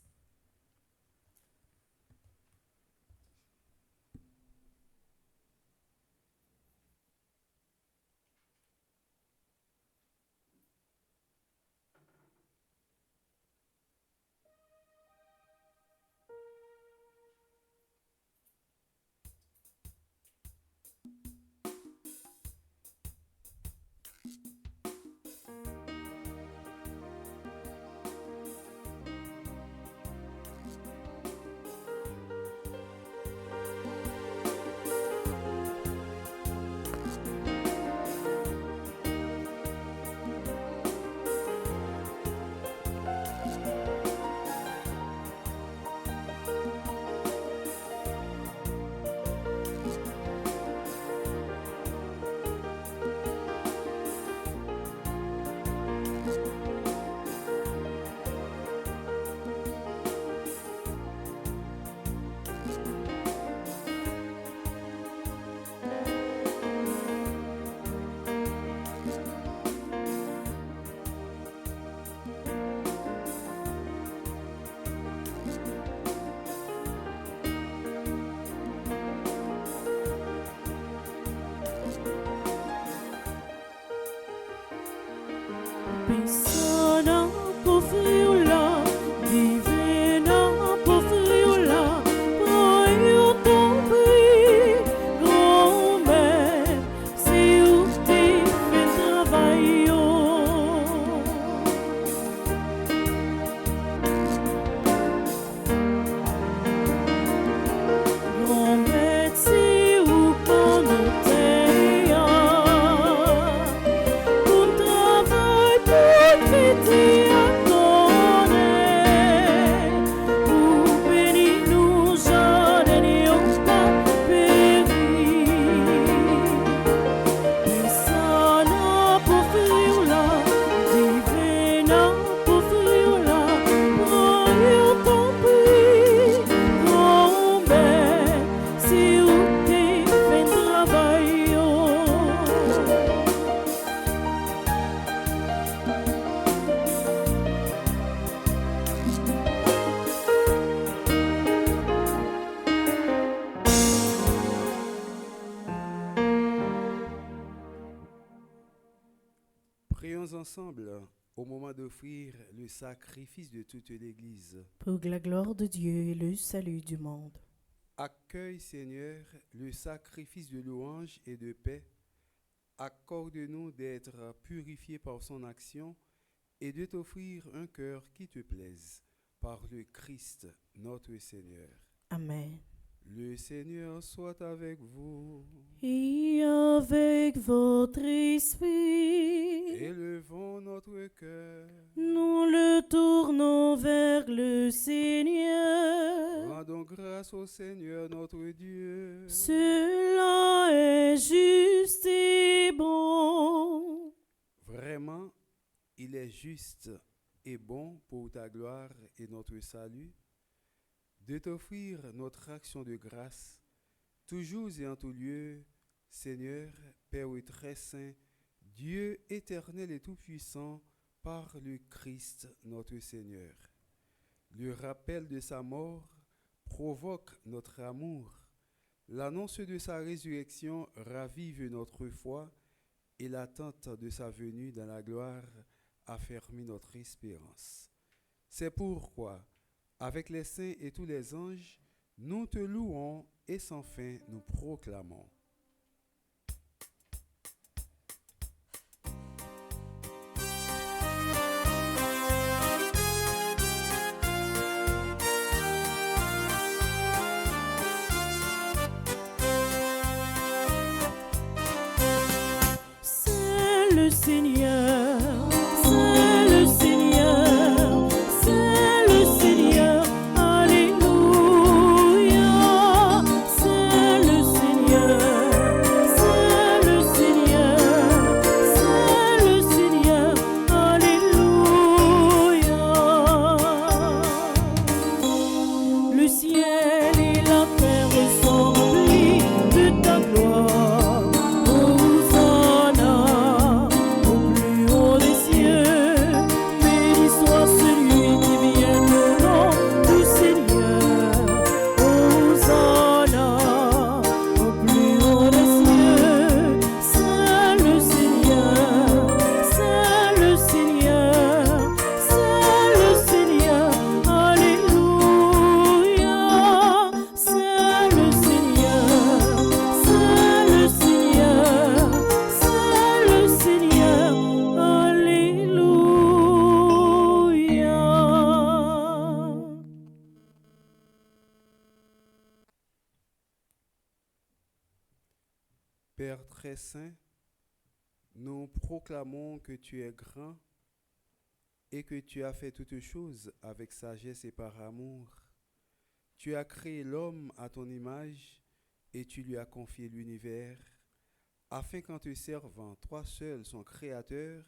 Persona por friola, divina por friola, eu tombe, grombe, se o te fez trabalho. Grombe, se o conoteia, un travail pour fêter à donner, pour bénir nous, jeunes et on pas périr. Persona pour frire là, divina pour frire là, royaume ton prix, grombe, si où t'es fait travail. Prions ensemble au moment d'offrir le sacrifice de toute l'Église. Pour la gloire de Dieu et le salut du monde. Accueille, Seigneur, le sacrifice de louange et de paix. Accorde-nous d'être purifiés par son action et de t'offrir un cœur qui te plaise. Par le Christ, notre Seigneur. Amen. Le Seigneur soit avec vous. Et avec votre esprit, Élevons notre cœur. nous le tournons vers le Seigneur. Rendons grâce au Seigneur notre Dieu. Cela est juste et bon. Vraiment, il est juste et bon pour ta gloire et notre salut de t'offrir notre action de grâce, toujours et en tout lieu, Seigneur, Père très saint, Dieu éternel et tout-puissant, par le Christ notre Seigneur. Le rappel de sa mort provoque notre amour. L'annonce de sa résurrection ravive notre foi et l'attente de sa venue dans la gloire affermit notre espérance. C'est pourquoi, avec les saints et tous les anges, nous te louons et sans fin nous proclamons. C'est le Seigneur, c'est le Seigneur, c'est le Seigneur, Alléluia. C'est le Seigneur, c'est le Seigneur, c'est le Seigneur, Alléluia. Le ciel et la terre sont remplis de ta gloire. Hosanna au plus haut des cieux, béni soit celui qui vient au nom du Seigneur. Hosanna au plus haut des cieux, c'est le Seigneur, c'est le Seigneur, c'est le Seigneur, Alléluia. C'est le Seigneur, c'est le Seigneur, c'est le Seigneur, Alléluia. Père très saint, nous proclamons que tu es grand et que tu as fait toutes choses avec sagesse et par amour. Tu as créé l'homme à ton image et tu lui as confié l'univers, afin qu'en te servant, toi seul, son créateur,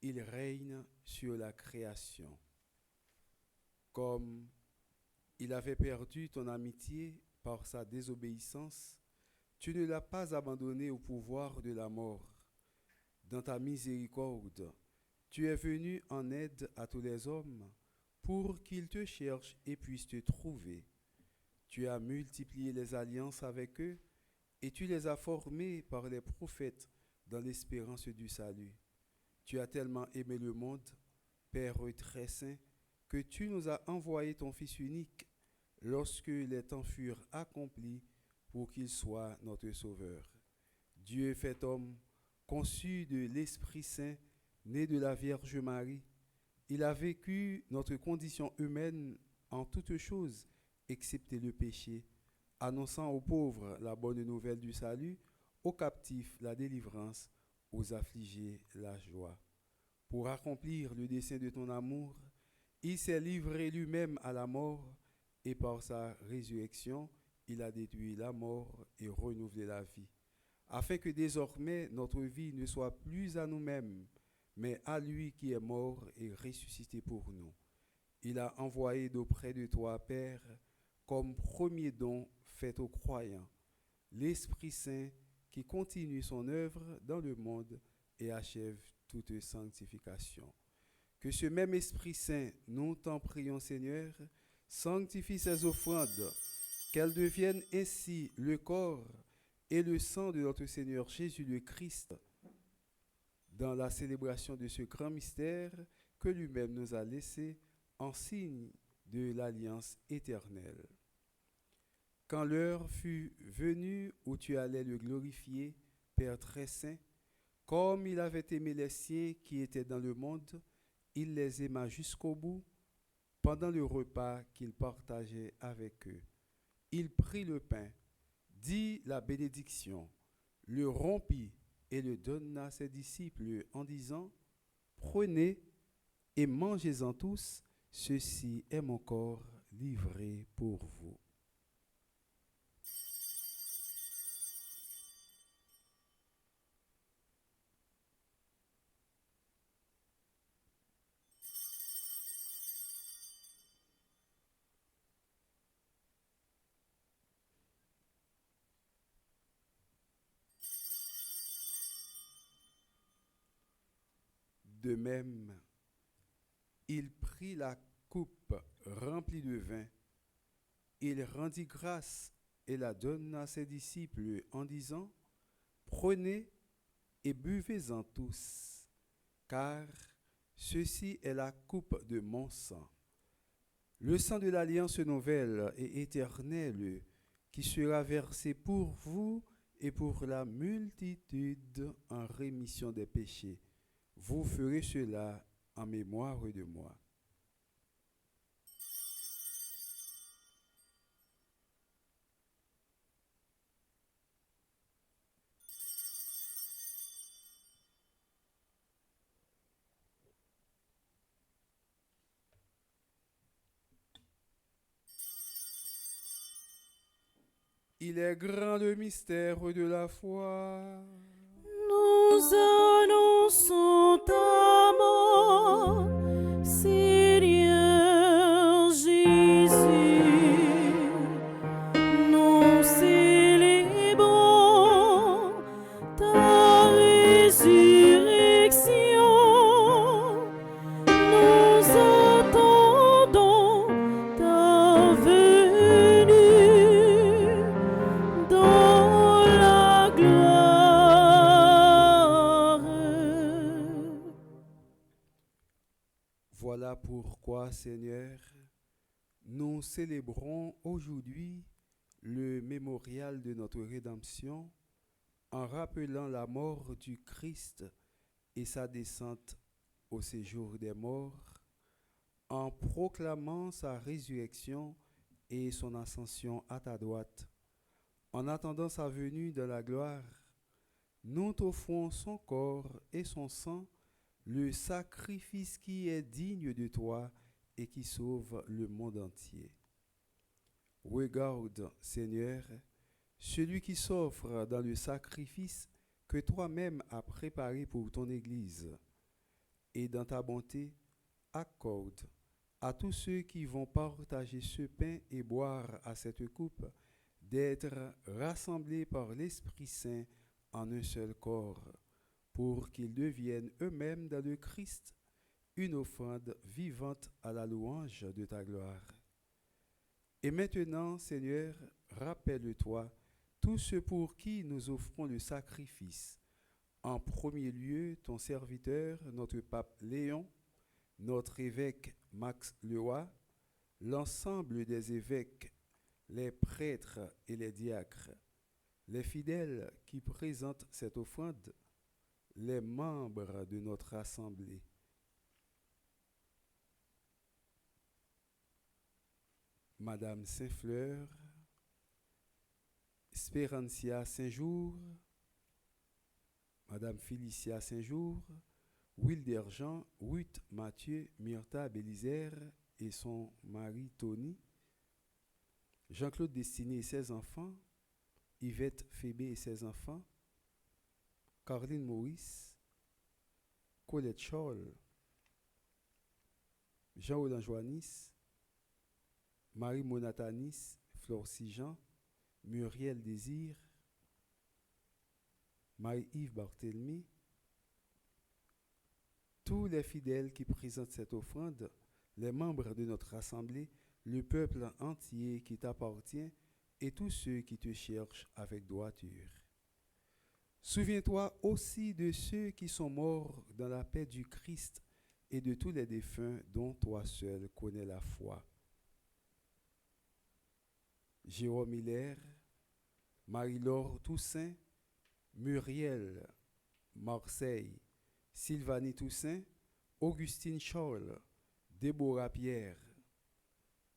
il règne sur la création. Comme il avait perdu ton amitié par sa désobéissance, tu ne l'as pas abandonné au pouvoir de la mort. Dans ta miséricorde, tu es venu en aide à tous les hommes pour qu'ils te cherchent et puissent te trouver. Tu as multiplié les alliances avec eux et tu les as formés par les prophètes dans l'espérance du salut. Tu as tellement aimé le monde, Père très saint, que tu nous as envoyé ton Fils unique lorsque les temps furent accomplis pour qu'il soit notre Sauveur. Dieu fait homme, conçu de l'Esprit Saint, né de la Vierge Marie. Il a vécu notre condition humaine en toutes choses, excepté le péché, annonçant aux pauvres la bonne nouvelle du salut, aux captifs la délivrance, aux affligés la joie. Pour accomplir le dessein de ton amour, il s'est livré lui-même à la mort et par sa résurrection, il a détruit la mort et renouvelé la vie, afin que désormais notre vie ne soit plus à nous-mêmes, mais à lui qui est mort et ressuscité pour nous. Il a envoyé d'auprès de toi, Père, comme premier don fait aux croyants, l'Esprit Saint qui continue son œuvre dans le monde et achève toute sanctification. Que ce même Esprit Saint, nous t'en prions Seigneur, sanctifie ces offrandes, qu'elles deviennent ainsi le corps et le sang de notre Seigneur Jésus le Christ, dans la célébration de ce grand mystère que lui-même nous a laissé en signe de l'alliance éternelle. Quand l'heure fut venue où tu allais le glorifier, Père très saint, comme il avait aimé les siens qui étaient dans le monde, il les aima jusqu'au bout pendant le repas qu'il partageait avec eux. Il prit le pain, dit la bénédiction, le rompit et le donna à ses disciples en disant, prenez et mangez-en tous, ceci est mon corps livré pour vous. De même, il prit la coupe remplie de vin, il rendit grâce et la donna à ses disciples en disant, prenez et buvez-en tous, car ceci est la coupe de mon sang, le sang de l'alliance nouvelle et éternelle qui sera versé pour vous et pour la multitude en rémission des péchés. Vous ferez cela en mémoire de moi. Il est grand le mystère de la foi. Nous annonçons ta mort, Seigneur Jésus. Nous célébrons ta résurrection. Nous attendons ta venue dans la gloire. Voilà pourquoi, Seigneur, nous célébrons aujourd'hui le mémorial de notre rédemption en rappelant la mort du Christ et sa descente au séjour des morts, en proclamant sa résurrection et son ascension à ta droite. En attendant sa venue dans la gloire, nous t'offrons son corps et son sang, le sacrifice qui est digne de toi et qui sauve le monde entier. Regarde, Seigneur, celui qui s'offre dans le sacrifice que toi-même as préparé pour ton Église, et dans ta bonté, accorde à tous ceux qui vont partager ce pain et boire à cette coupe d'être rassemblés par l'Esprit Saint en un seul corps, pour qu'ils deviennent eux-mêmes dans le Christ une offrande vivante à la louange de ta gloire. Et maintenant, Seigneur, rappelle-toi tous ceux pour qui nous offrons le sacrifice. En premier lieu, ton serviteur, notre pape Léon, notre évêque Max Leroy, l'ensemble des évêques, les prêtres et les diacres, les fidèles qui présentent cette offrande, les membres de notre assemblée. Madame Saint-Fleur, Spérancia Saint-Jour, Madame Félicia Saint-Jour, Wilder Jean, Ruth Mathieu, Myrtha Bélisère et son mari Tony, Jean-Claude Destiné et ses enfants, Yvette Phébé et ses enfants, Caroline Maurice, Colette Scholl, Jean-Roland Joannis, Marie Monatanis, Flore Sijan, Muriel Désir, Marie-Yves Barthélemy, tous les fidèles qui présentent cette offrande, les membres de notre assemblée, le peuple entier qui t'appartient et tous ceux qui te cherchent avec droiture. Souviens-toi aussi de ceux qui sont morts dans la paix du Christ et de tous les défunts dont toi seul connais la foi. Jérôme Hilaire, Marie-Laure Toussaint, Muriel Marseille, Sylvanie Toussaint, Augustine Scholl, Déborah Pierre,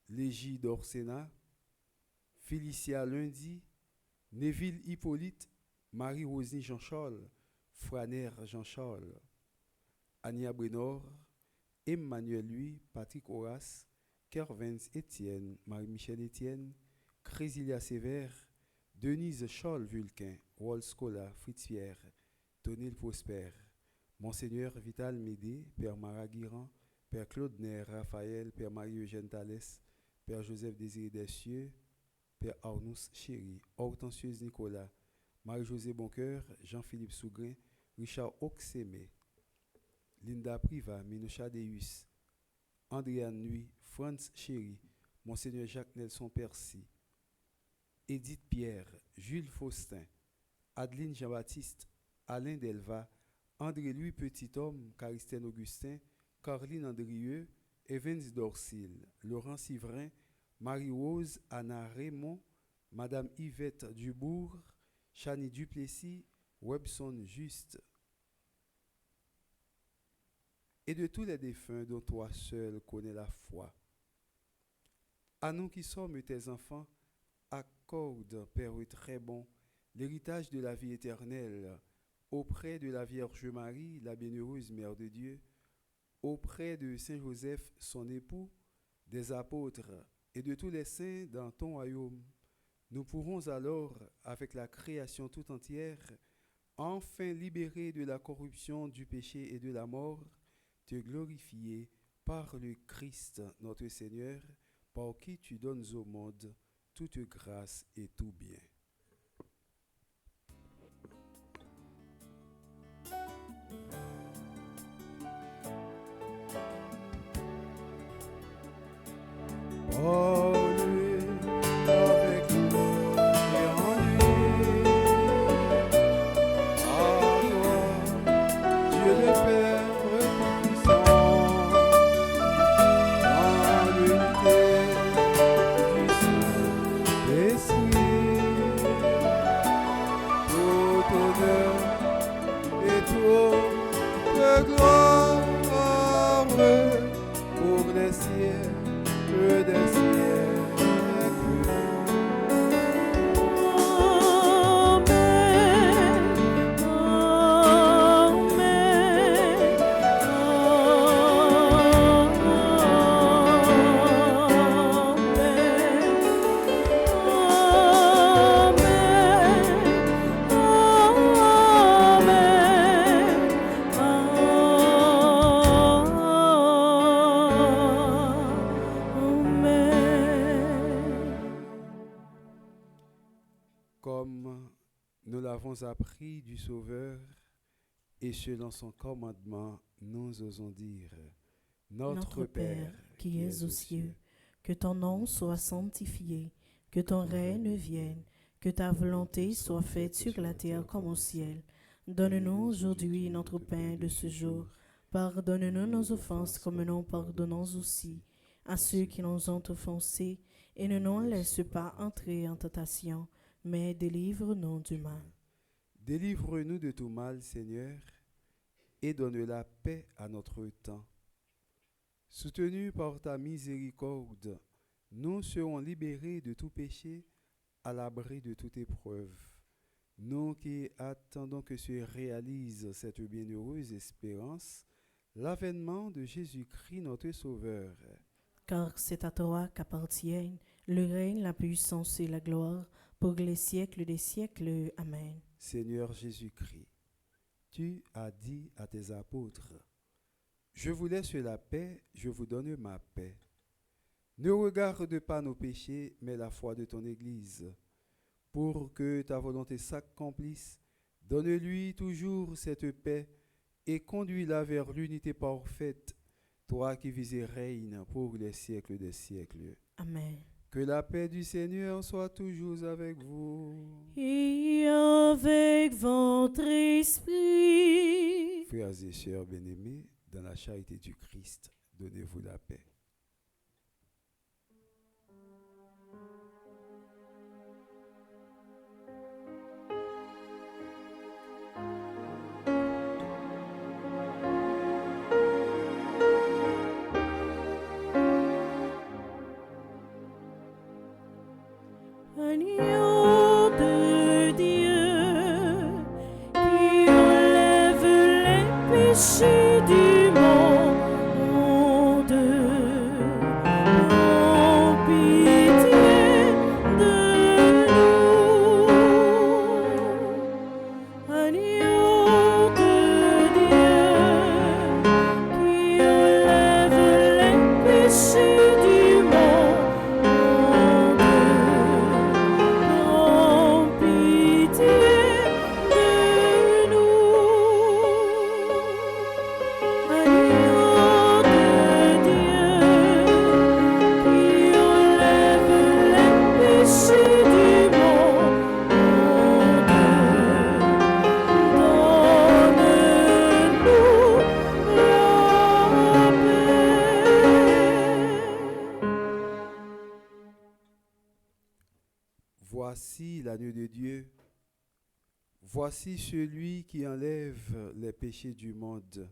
Légie d'Orsena, Félicia Lundi, Neville Hippolyte, Marie-Rosny Jean-Charles, Franer Jean-Charles, Ania Brenor, Emmanuel Louis, Patrick Horace, Kervens Étienne, Marie-Michel Étienne, Crésilia Sévère, Denise Charles Vulquin, Wall Scola, Fritz Pierre, Tonil Prosper, Monseigneur Vital Médé, Père Maraguiran, Père Claude Nair, Raphaël, Père Marie-Eugène Thalès, Père Joseph Désiré Dessieux, Père Arnous Chéri, Hortensieuse Nicolas, Marie-Josée Boncoeur, Jean-Philippe Sougrin, Richard Oxémé, Linda Priva, Minoucha Deus, Andréane Nuit, Franz Chéri, Monseigneur Jacques Nelson Percy, Edith Pierre, Jules Faustin, Adeline Jean-Baptiste, Alain Delva, André-Louis Petit-Homme, Caristène Augustin, Caroline Andrieux, Evans Dorsil, Laurent Sivrin, Marie-Rose, Anna Raymond, Madame Yvette Dubourg, Chani Duplessis, Webson Juste, et de tous les défunts dont toi seul connais la foi. À nous qui sommes tes enfants, accorde, Père très bon, l'héritage de la vie éternelle auprès de la Vierge Marie, la bienheureuse Mère de Dieu, auprès de Saint Joseph, son époux, des apôtres et de tous les saints dans ton royaume. Nous pourrons alors, avec la création tout entière, enfin libérés de la corruption, du péché et de la mort, te glorifier par le Christ notre Seigneur, par qui tu donnes au monde toute grâce et tout bien. Oh, lui, avec nous et en lui, à toi, Dieu le Père Tout-Puissant, dans l'unité du Saint-Esprit, tout honneur et toute gloire pour les siècles des siècles. Comme nous l'avons appris du Sauveur, et selon son commandement, nous osons dire, Notre Père qui es aux cieux, que ton nom soit sanctifié, que ton règne vienne, que ta volonté soit faite sur la terre comme au ciel. Donne-nous aujourd'hui notre pain de ce jour. Pardonne-nous nos offenses comme nous pardonnons aussi à ceux qui nous ont offensés, et ne nous laisse pas entrer en tentation, mais délivre-nous du mal. Délivre-nous de tout mal, Seigneur, et donne la paix à notre temps. Soutenus par ta miséricorde, nous serons libérés de tout péché, à l'abri de toute épreuve. Nous qui attendons que se réalise cette bienheureuse espérance, l'avènement de Jésus-Christ notre Sauveur. Car c'est à toi qu'appartiennent le règne, la puissance et la gloire, pour les siècles des siècles. Amen. Seigneur Jésus-Christ, tu as dit à tes apôtres, « Je vous laisse la paix, je vous donne ma paix. Ne regarde pas nos péchés, mais la foi de ton Église. Pour que ta volonté s'accomplisse, donne-lui toujours cette paix et conduis-la vers l'unité parfaite, toi qui vis et règnes pour les siècles des siècles. Amen. Que la paix du Seigneur soit toujours avec vous. Et avec votre esprit. Frères et sœurs bien-aimés, dans la charité du Christ, donnez-vous la paix. péchés du monde. Prends pitié de nous. Agneau de Dieu, qui enlève les péchés du monde. Prends pitié de nous. Agneau de Dieu, qui enlève les péchés du monde. Donne-nous la paix. Voici l'agneau de Dieu. Voici celui qui enlève les péchés du monde.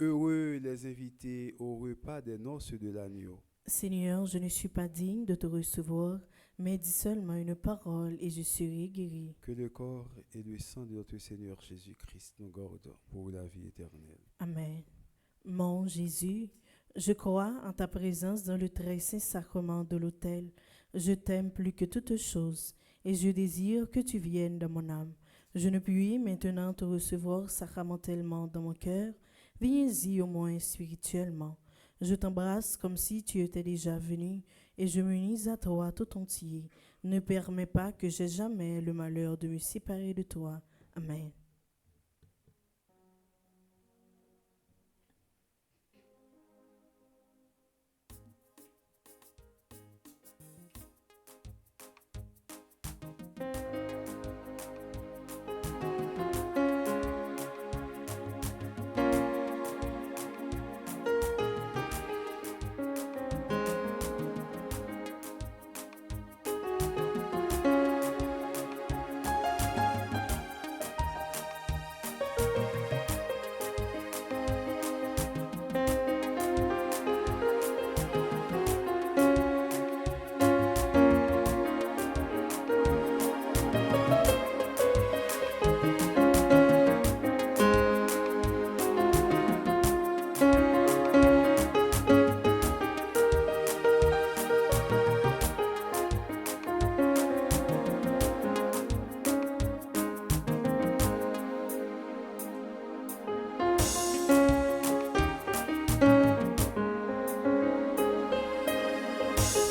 Heureux les invités au repas des noces de l'agneau. Seigneur, je ne suis pas digne de te recevoir, mais dis seulement une parole et je serai guéri. Que le corps et le sang de notre Seigneur Jésus-Christ nous gardent pour la vie éternelle. Amen. Mon Jésus, je crois en ta présence dans le très saint sacrement de l'autel. Je t'aime plus que toute chose et je désire que tu viennes dans mon âme. Je ne puis maintenant te recevoir sacramentellement dans mon cœur. Viens-y au moins spirituellement. Je t'embrasse comme si tu étais déjà venu et je m'unis à toi tout entier. Ne permets pas que j'aie jamais le malheur de me séparer de toi. Amen.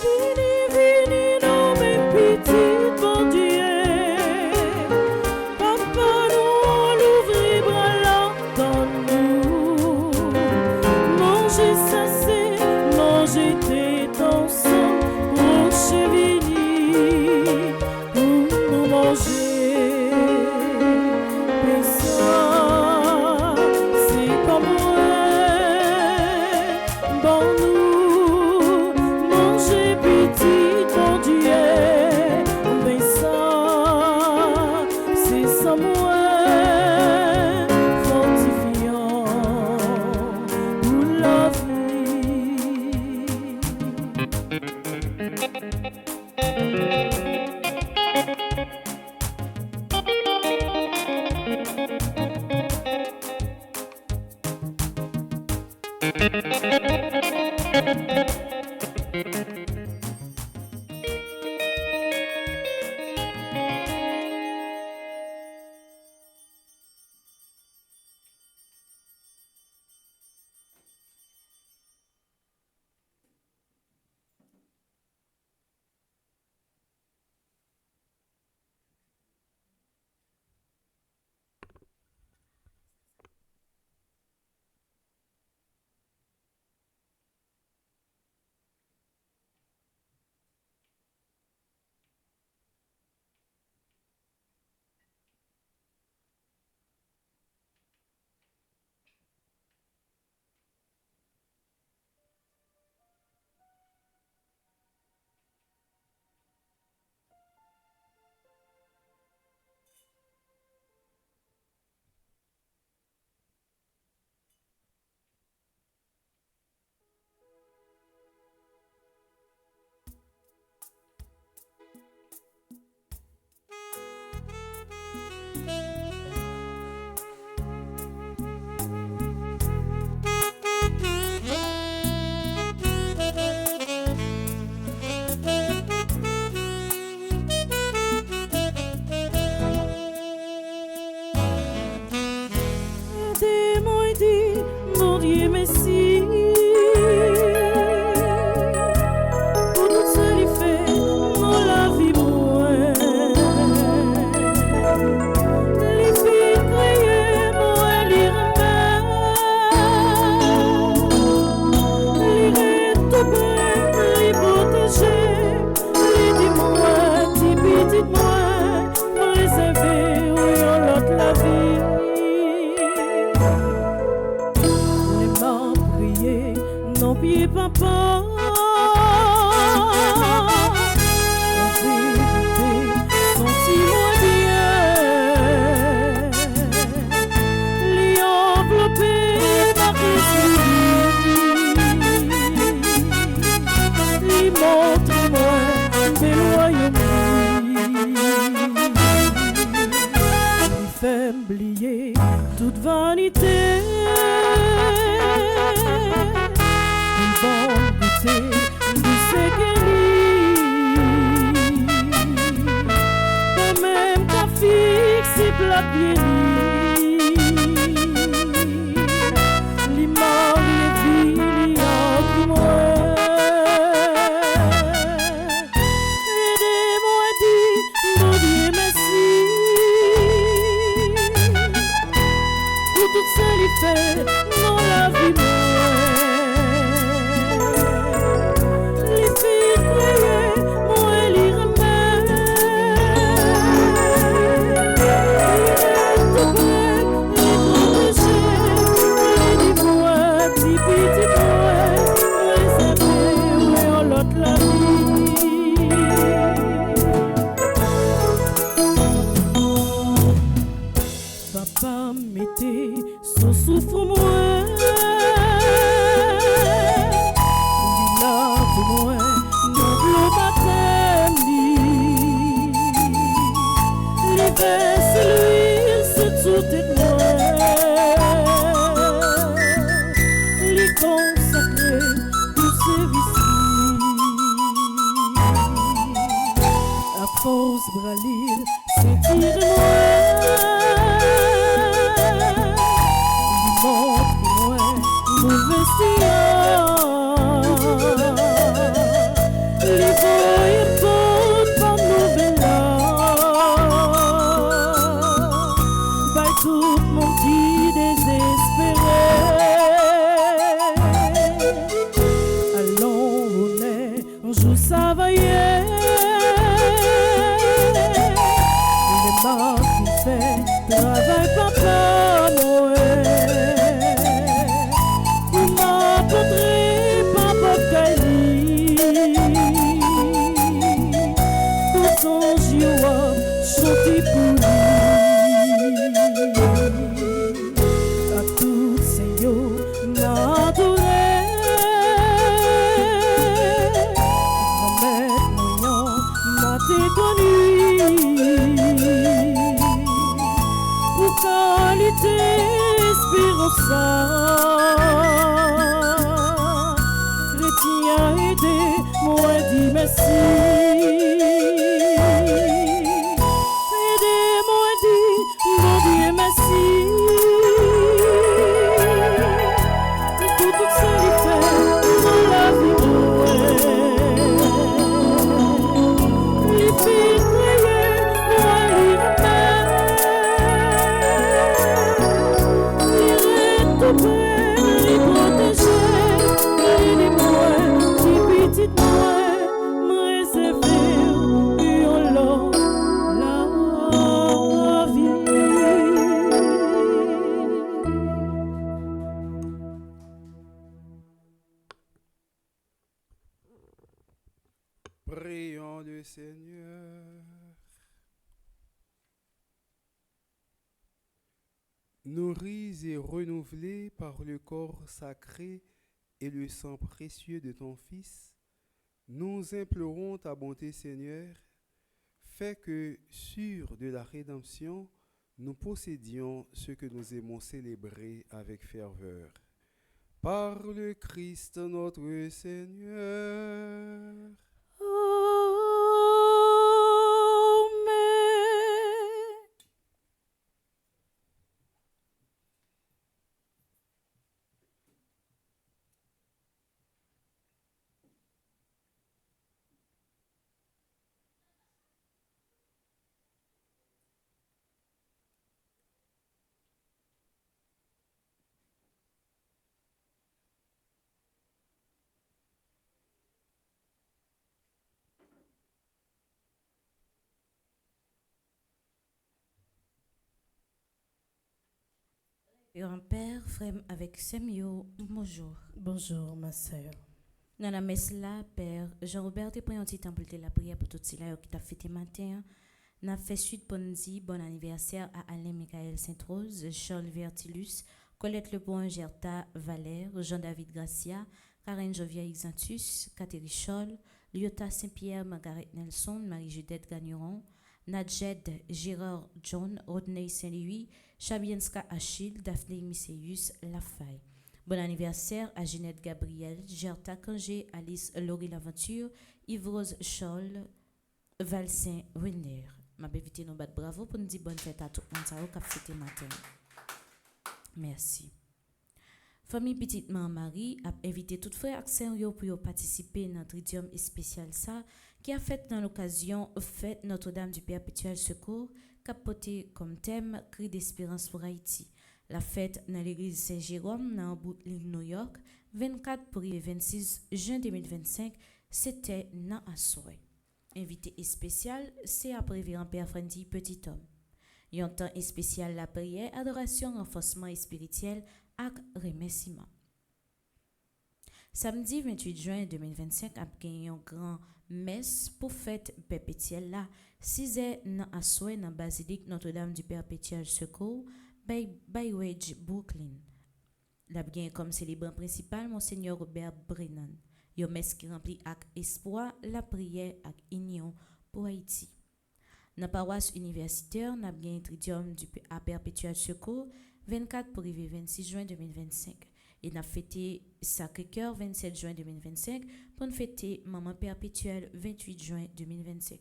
Vini, vini, non mais petit bon Dieu. Papa, nous l'ouvrir bras là, donne-nous. Manger ça c'est, manger tes ton sang, proche vini, pour nous manger. Mais ça, c'est comme bon nous, manger petit bon Dieu, mais ça, c'est sans moi, fortifiant pour la vie. Dieu, merci. Pour tout ce qu'il fait dans la vie, moi. Les filles criaient, moi, les remet. Tout près, les protéger. Les dis-moi, dites-moi, me réserver, oui, en l'autre la vie. Les mains priées, non pieds papa. En vérité, senti-moi bien. Les enveloppés, ma les montre-moi des royaumes. Il fait oublier toute vanité. Ils vont goûter du séquelis. Et même qu'à fixer plat bien les morts, les vies, les hommes, moi. Aidez-moi, dit, mon Dieu, merci. Pour tout ça, il fait dans la vie, moi. Les filles criaient, moi, les remet. Les tout près, les protégés. Les dis-moi, petits poètes, réservés, oui, en l'autre la vie. Papa mettez son souffre-moi. Il lave moi dans le baptême. Les verses l'huile, c'est tout et moi. Les consacrés du service. À force bralil, c'est tire-moi. Montre-moi mon vestiaire. Les voyez toutes par nouvelle. By tout mon petit désespéré. Allons, on est un jour savaillé. Les marques qui fait travail papa Noël. Pour m'apporter papa Kali. Pour son joie, chanter pour lui. À tout Seigneur, m'adorer. Grand-mère moyen, m'a déconnu. Pour qualité, espérance. Chrétien aidé, moi dis merci. Aidez-moi, dis, mon Dieu, merci. Pour tout ce qu'il fait dans la vie, les filles criaient, moi les remet. Tout près, les protégés, les moi, qui petite moi, me réserver, et on l'a la vie. Prions le Seigneur. Nourris et renouvelés par le corps sacré et le sang précieux de ton Fils, nous implorons ta bonté, Seigneur. Fais que, sûrs de la rédemption, nous possédions ce que nous aimons célébrer avec ferveur. Par le Christ notre Seigneur. Amen. Grand-père, frère avec Samuel, bonjour. Bonjour, ma sœur. Dans la messe là, Père Jean-Robert te pris un petit temps pour te la prière pour tout cela qui t'a fêté matin. N'a fait suite pour nous dire bon anniversaire à Alain Michael Sainte-Rose, Charles Vertilus, Colette Lebon, Gerta Valère, Jean-David Gracia, Karen Jovia Exantus, Catherine Scholl, Lyota Saint-Pierre, Margaret Nelson, Marie-Judette Gagneron, Nadjed Gérard John, Rodney Saint-Louis, Chabienska Achille, Daphné Misséus, Lafaille. Bon anniversaire à Ginette Gabriel, Gerta Kangé, Alice Laurie Laventure, Yves-Rose Scholl, Valsin Wenner. Je vais éviter nos battre bravo pour nous dire bonne fête à tout le monde qui a fêté matin. Merci. Famille Petite Marie a invité tout frère accès pour participer à notre idiome spécial ça qui a fait dans l'occasion fête Notre-Dame du Perpétuel Secours qui a porté comme thème Cri d'espérance pour Haïti. La fête dans l'église Saint-Jérôme dans Brooklyn, New York, 24 pour le 26 juin 2025, c'était dans Assoy. Invité spécial, c'est après Révérend Père Frandy Petit Homme. Un temps spécial la prière, adoration, renforcement spirituel et remerciement. Samedi 28 juin 2025, après une grande messe pour fête perpétuelle là, 6h dans Assoy dans basilique Notre-Dame du Perpétuel Secours, Baywedge, Brooklyn. La bien comme célébrant principal, Monseigneur Robert Brennan. Une messe qui remplit avec espoir, la prière et union pour Haïti. Dans la paroisse universitaire, nous avons bien un tridium à Perpétuel Secours, 24 pour arriver 26 juin 2025. Et nous avons fêté Sacré-Cœur 27 juin 2025 pour nous fêter Maman Perpétuelle 28 juin 2025.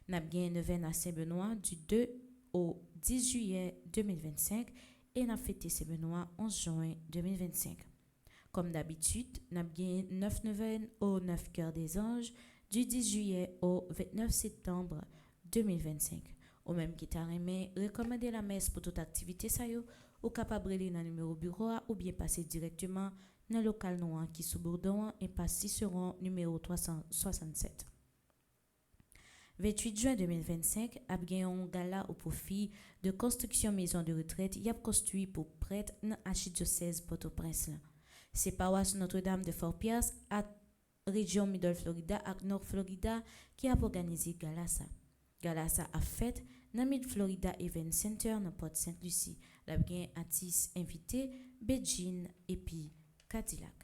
Nous avons bien un neuvaine à Saint-Benoît du 2 au 10 juillet 2025 et nous avons fêté Saint-Benoît 11 juin 2025. Comme d'habitude, nous avons 9 neuvaines au 9 cœurs des anges du 10 juillet au 29 septembre 2025. Au même qui t'a remis, recommander la messe pour toute activité, ça y est, ou capable de dans le numéro bureau ou bien passer directement dans le local noir qui sous Bourdon et passer sur numéro 367. 28 juin 2025, a un gala au profit de construction maison de retraite y a construit pour prêtre dans l'archidiocèse Port-au-Prince. C'est paroisse Notre-Dame de Fort-Pierre à région Middle Florida et Nord Florida qui a organisé gala ça. Gala ça a fait dans Mid Florida Event Center dans Port Sainte Lucie. La bien artistes invités Beijing et puis Cadillac.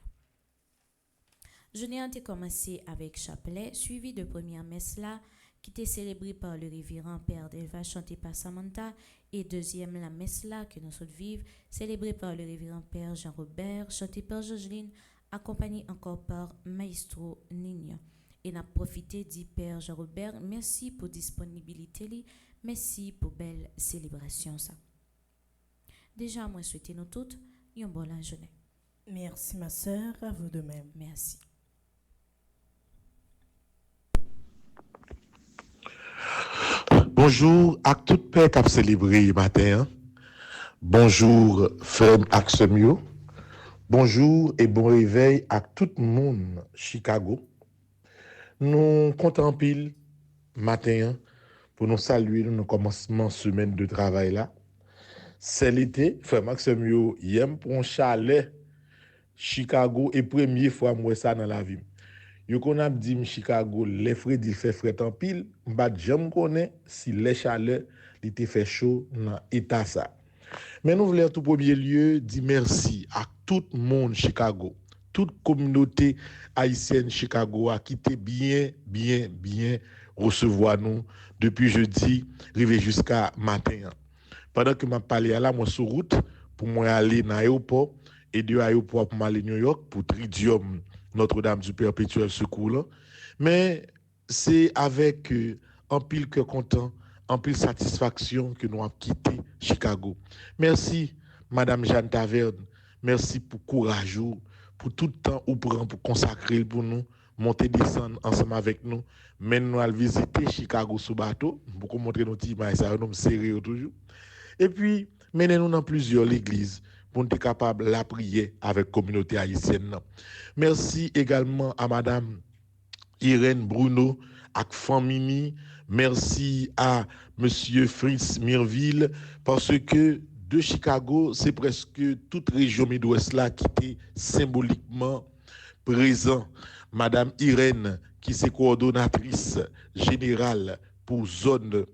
Journée a commencé avec chapelet suivi de première messe là qui était célébrée par le révérend Père Delva chanté par Samantha et deuxième la messe là que nous sommes vivre célébrée par le révérend Père Jean-Robert chanté par Georgeline accompagné encore par Maestro Nina. Et n'a profité dit Père Jean-Robert merci pour disponibilité merci pour belle célébration ça. Déjà moi souhaiter nous toutes une bonne journée. Merci ma sœur, à vous de même. Merci. Bonjour à toute paix qui a célébré matin. Bonjour frère Axemio. Bonjour et bon réveil à tout le monde Chicago. Nous comptons pile matin pour nous saluer dans le commencement semaine de travail là. C'est l'été, frère Maximio, il aime pour un chalet Chicago et première fois moi ça dans la vie. Yo qu'on a dit Chicago, les frais il fait fret en pile, m'pa jamais connaît si les chalets il était fait chaud dans état ça. Mais nous voulons tout premier lieu dire merci à tout le monde Chicago, toute communauté haïtienne Chicago a quitté bien recevoir nous depuis jeudi arrivé jusqu'à matin. Pendant que m'a parlé là moi sur route pour moi aller dans l'aéroport et de l'aéroport pour aller New York pour Tridium Notre-Dame du Perpétuel Secours là. Mais c'est avec un pile que content, un pile satisfaction que nous avons quitté Chicago. Merci Madame Jeanne Taverne, merci pour courage, pour tout le temps ou pour consacrer pour nous, monter descendre ensemble avec nous, même nous aller visiter Chicago sous bateau, pour montrer nos petits images ça nous sérieux toujours. Et puis menez-nous dans plusieurs églises pour être capable de la prier avec la communauté haïtienne. Merci également à Madame Irène Bruno, à Famini. Merci à Monsieur Fritz Mirville, parce que de Chicago, c'est presque toute région Midwest là qui était symboliquement présent. Madame Irène, qui est coordonnatrice générale pour zone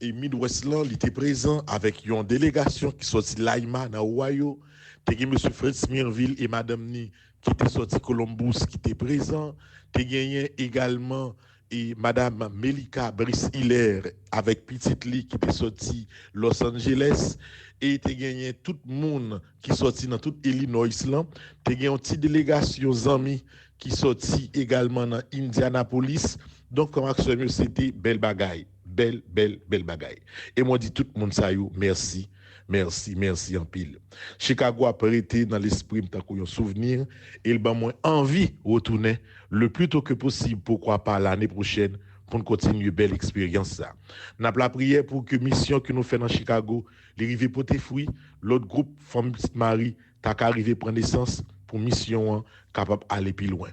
et Midwest là, il était présent avec une délégation qui sorti Laima dans Ohio. T'es M. Fred Smirville et Madame Ni qui était sorti Columbus qui était présent. T'es gagné également et Madame Melika Brice-Hiller avec Petite Lee qui était sorti Los Angeles. Et t'es gagné tout le monde qui sorti dans tout Illinois là. T'es gagné une petite délégation amis qui sorti également dans Indianapolis. Donc comme action c'était belle bagaille. Belle bagaille. Et moi, dit tout le monde, ça y est, merci en pile. Chicago a prêté dans l'esprit, tant qu'on souvenir, et il m'a moins envie de retourner le plus tôt que possible, pourquoi pas l'année prochaine, pour nous continuer belle expérience. Ça. Nous avons la prière pour que mission que nous faisons dans Chicago, l'arrivée pour tes fruits, l'autre groupe, Femme Petite Marie, t'as qu'à arriver prendre naissance pour mission capable d'aller plus loin.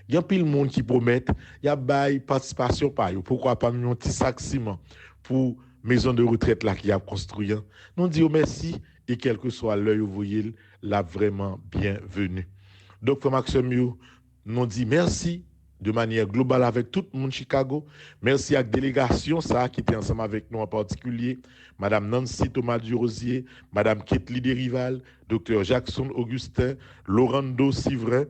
Il y a pile de monde qui promet, il y a bail participation par eux. Pourquoi pas un petit sac ciment pour maison de retraite là qui a construit. Nous disons merci et quel que soit l'œil vous voyez, là vraiment bienvenue. Donc pour Maxime, nous dit merci de manière globale avec tout le monde Chicago. Merci à la délégation ça qui était ensemble avec nous en particulier, Madame Nancy Thomas Durosier, Madame Ketli Derival, Dr Jackson Augustin, Laurando Sivrin.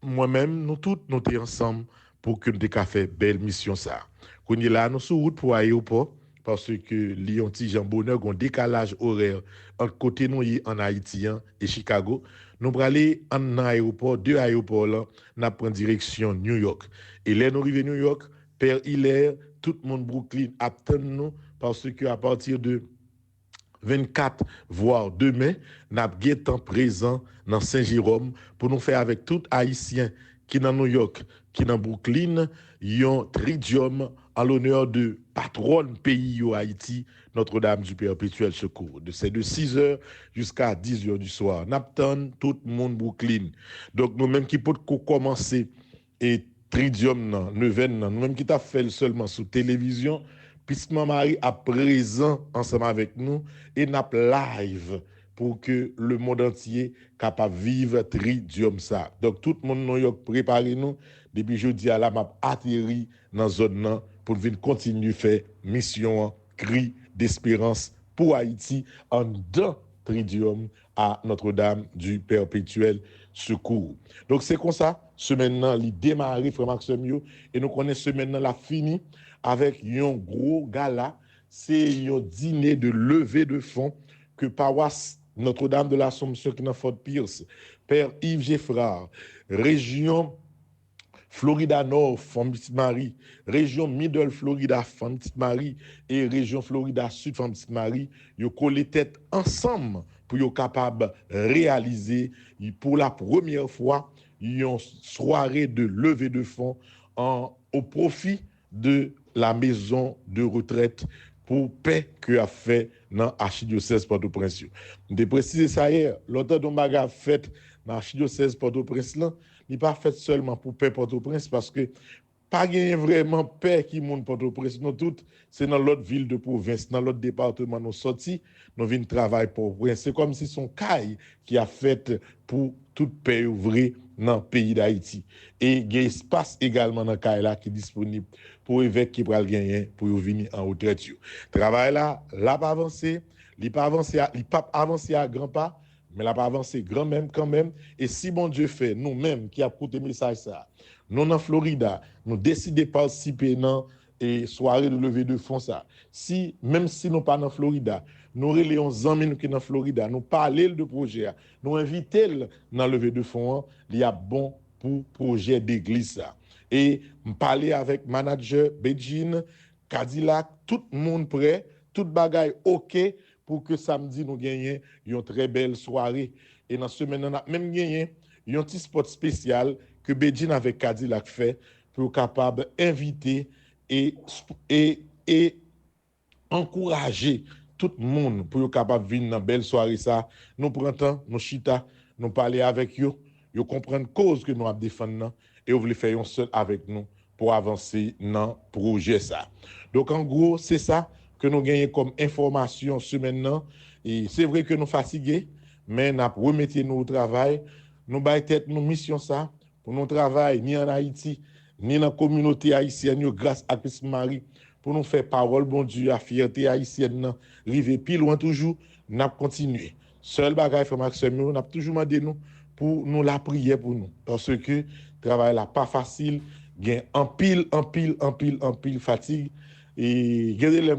Moi-même, nous tous, nous sommes ensemble pour que nous ayons fait belle mission ça. Quand nous sommes là, nous sommes sur route pour l'aéroport parce que Lyon Jean Bonheur a un décalage horaire entre côté nous en Haïti et Chicago. Nous allons aller en aéroport, deux aéroports là, nous prenons direction New York. Et là nous arrivons à New York, Père Hilaire, tout le monde Brooklyn attend nous parce que à partir de 24 voire demain, nous avons temps présent dans Saint-Jérôme pour nous faire avec tout Haïtien qui dans New York, qui dans Brooklyn, un tridium en l'honneur de patronne pays au Haïti, Notre-Dame du Perpétuel Secours. C'est de 6h jusqu'à 10h du soir. Nous avons tout le monde Brooklyn. Donc nous-mêmes qui pouvons commencer et tridium, nous-mêmes qui t'a fait seulement sur télévision, puisque Marie à présent ensemble avec nous et n'a live pour que le monde entier capable vivre tridium ça. Donc tout le monde New York préparez nous depuis jeudi à la m'a atterri dans zone là pour venir continuer faire mission cri d'espérance pour Haïti en dans tridium à Notre-Dame du Perpétuel Secours. Donc c'est comme ça, semaine-là, il démarre frère Maxime et nous connaissons semaine-là la fini avec un gros gala, c'est un dîner de levée de fonds que paroisse Notre-Dame de l'Assomption qui dans Fort Pierce, Père Yves Geffrard, région Florida Nord, Femme Petite Marie, région Middle Florida, Femme Petite Marie et région Florida Sud, Femme Petite Marie, ils collent tête ensemble pour être capable de réaliser pour la première fois une soirée de levée de fonds au profit de la maison de retraite pour paix que a fait dans l'archidiocèse Port-au-Prince. Je préciser ça hier, l'auteur de Maga fait dans l'archidiocèse Port-au-Prince là, il pas fait seulement pour paix Port-au-Prince parce que pas gagner vraiment paix qui monte Port-au-Prince, nous toutes c'est dans l'autre ville de province, dans l'autre département nous sorti, nous venons travailler pour Port-au-Prince. C'est comme si son caille qui a fait pour toute paix ouvrée dans le pays d'Haïti. Et il y a espace également dans le caille là qui est disponible pour évêque qui pral gagner pour venir en retraite. Travail là, l'a pas avancé, il pas avancé à grand pas, mais l'a pas avancé grand même quand même. Et si bon Dieu fait, nous-mêmes qui a écouté le message ça, nous en Florida, nous décidons de participer dans et soirée de levée de fonds ça. Si même si nous pas dans Florida, nous relayons amis qui dans Florida, nous parler de projet, nous inviter dans levée de fonds, il y a bon pour projet d'église ça. Et parler avec manager Beijing, Cadillac, tout le monde prêt, tout bagaille OK pour que samedi nous gagnions une très belle soirée. Et dans ce semaine, on a même gagné un petit spot spécial que Beijing avec Cadillac fait pour capable d'inviter et encourager tout le monde pour être capable de venir dans une belle soirée ça. Nous prenons temps, nous chita, nous parler avec eux, ils comprennent la cause que nous avons défendu et vous voulez faire un seul avec nous pour avancer dans le projet ça. Donc en gros, c'est ça que nous gagnons comme information ce maintenant. Et c'est vrai que nous fatigués, mais nous remettons nous au travail. Nous baillons tête nous mission ça pour nous travailler ni en Haïti, ni dans la communauté haïtienne grâce à Christ Marie pour nous faire parole bon Dieu à fierté haïtienne river plus loin toujours, n'a continuer. Seul bagage frère Maxime, nous n'a toujours demandé nous pour nous la prière pour nous parce que travail là pas facile, gain en pile fatigue et garder les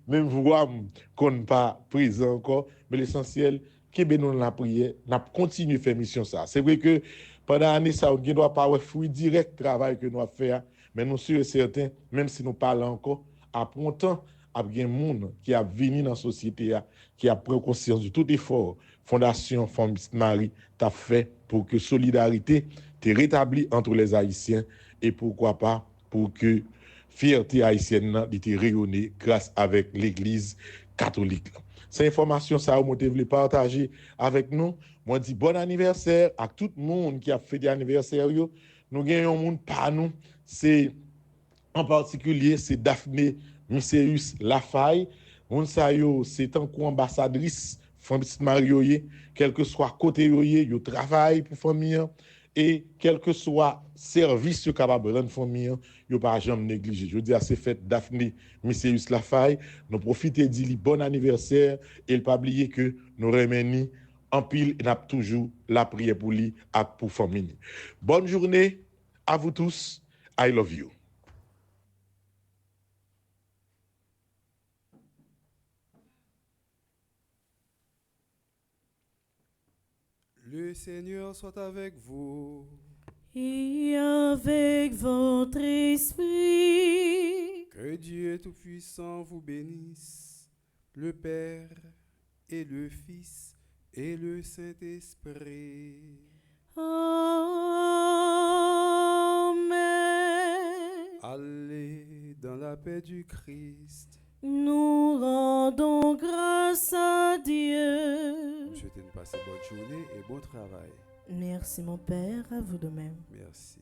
même voix qu'on pas présent encore, mais l'essentiel que nous la prière, n'a continuer faire mission ça. C'est vrai que pendant l'année ça on ne doit pas avoir fruit direct travail que nous avons fait, mais nous sommes certains, même si nous parlons encore, après un temps, il y a des gens qui a venu dans la société, qui a pris conscience de tout effort. Fondation Femme Marie t'a fait pour que solidarité t'est rétablie entre les Haïtiens et pourquoi pas pour que fierté haïtienne était rayonnée grâce avec l'Église catholique. Ces informations, ça, vous voulez partager avec nous. Moi, je dis bon anniversaire à tout le monde qui a fait des anniversaires. Nous gagnons un monde par nous. C'est en particulier, c'est Daphné Miseus Lafaille. C'est un coup ambassadrice Famille Marie, quel que soit côté yo travail pour famille et quel que soit service capable de rendre famille, yo pas jamais négliger. Je dis à ces fêtes Daphné Miseus Lafaille, nous profiter dit bon anniversaire et ne pas oublier que nous remercions en pile et n'a toujours la prière pour lui et pour famille. Bonne journée à vous tous. I love you. Le Seigneur soit avec vous. Et avec votre esprit. Que Dieu Tout-Puissant vous bénisse, le Père et le Fils et le Saint-Esprit. Amen. Allez dans la paix du Christ. Nous rendons grâce à Dieu. Je souhaite une passée bonne journée et bon travail. Merci mon Père, à vous de même. Merci.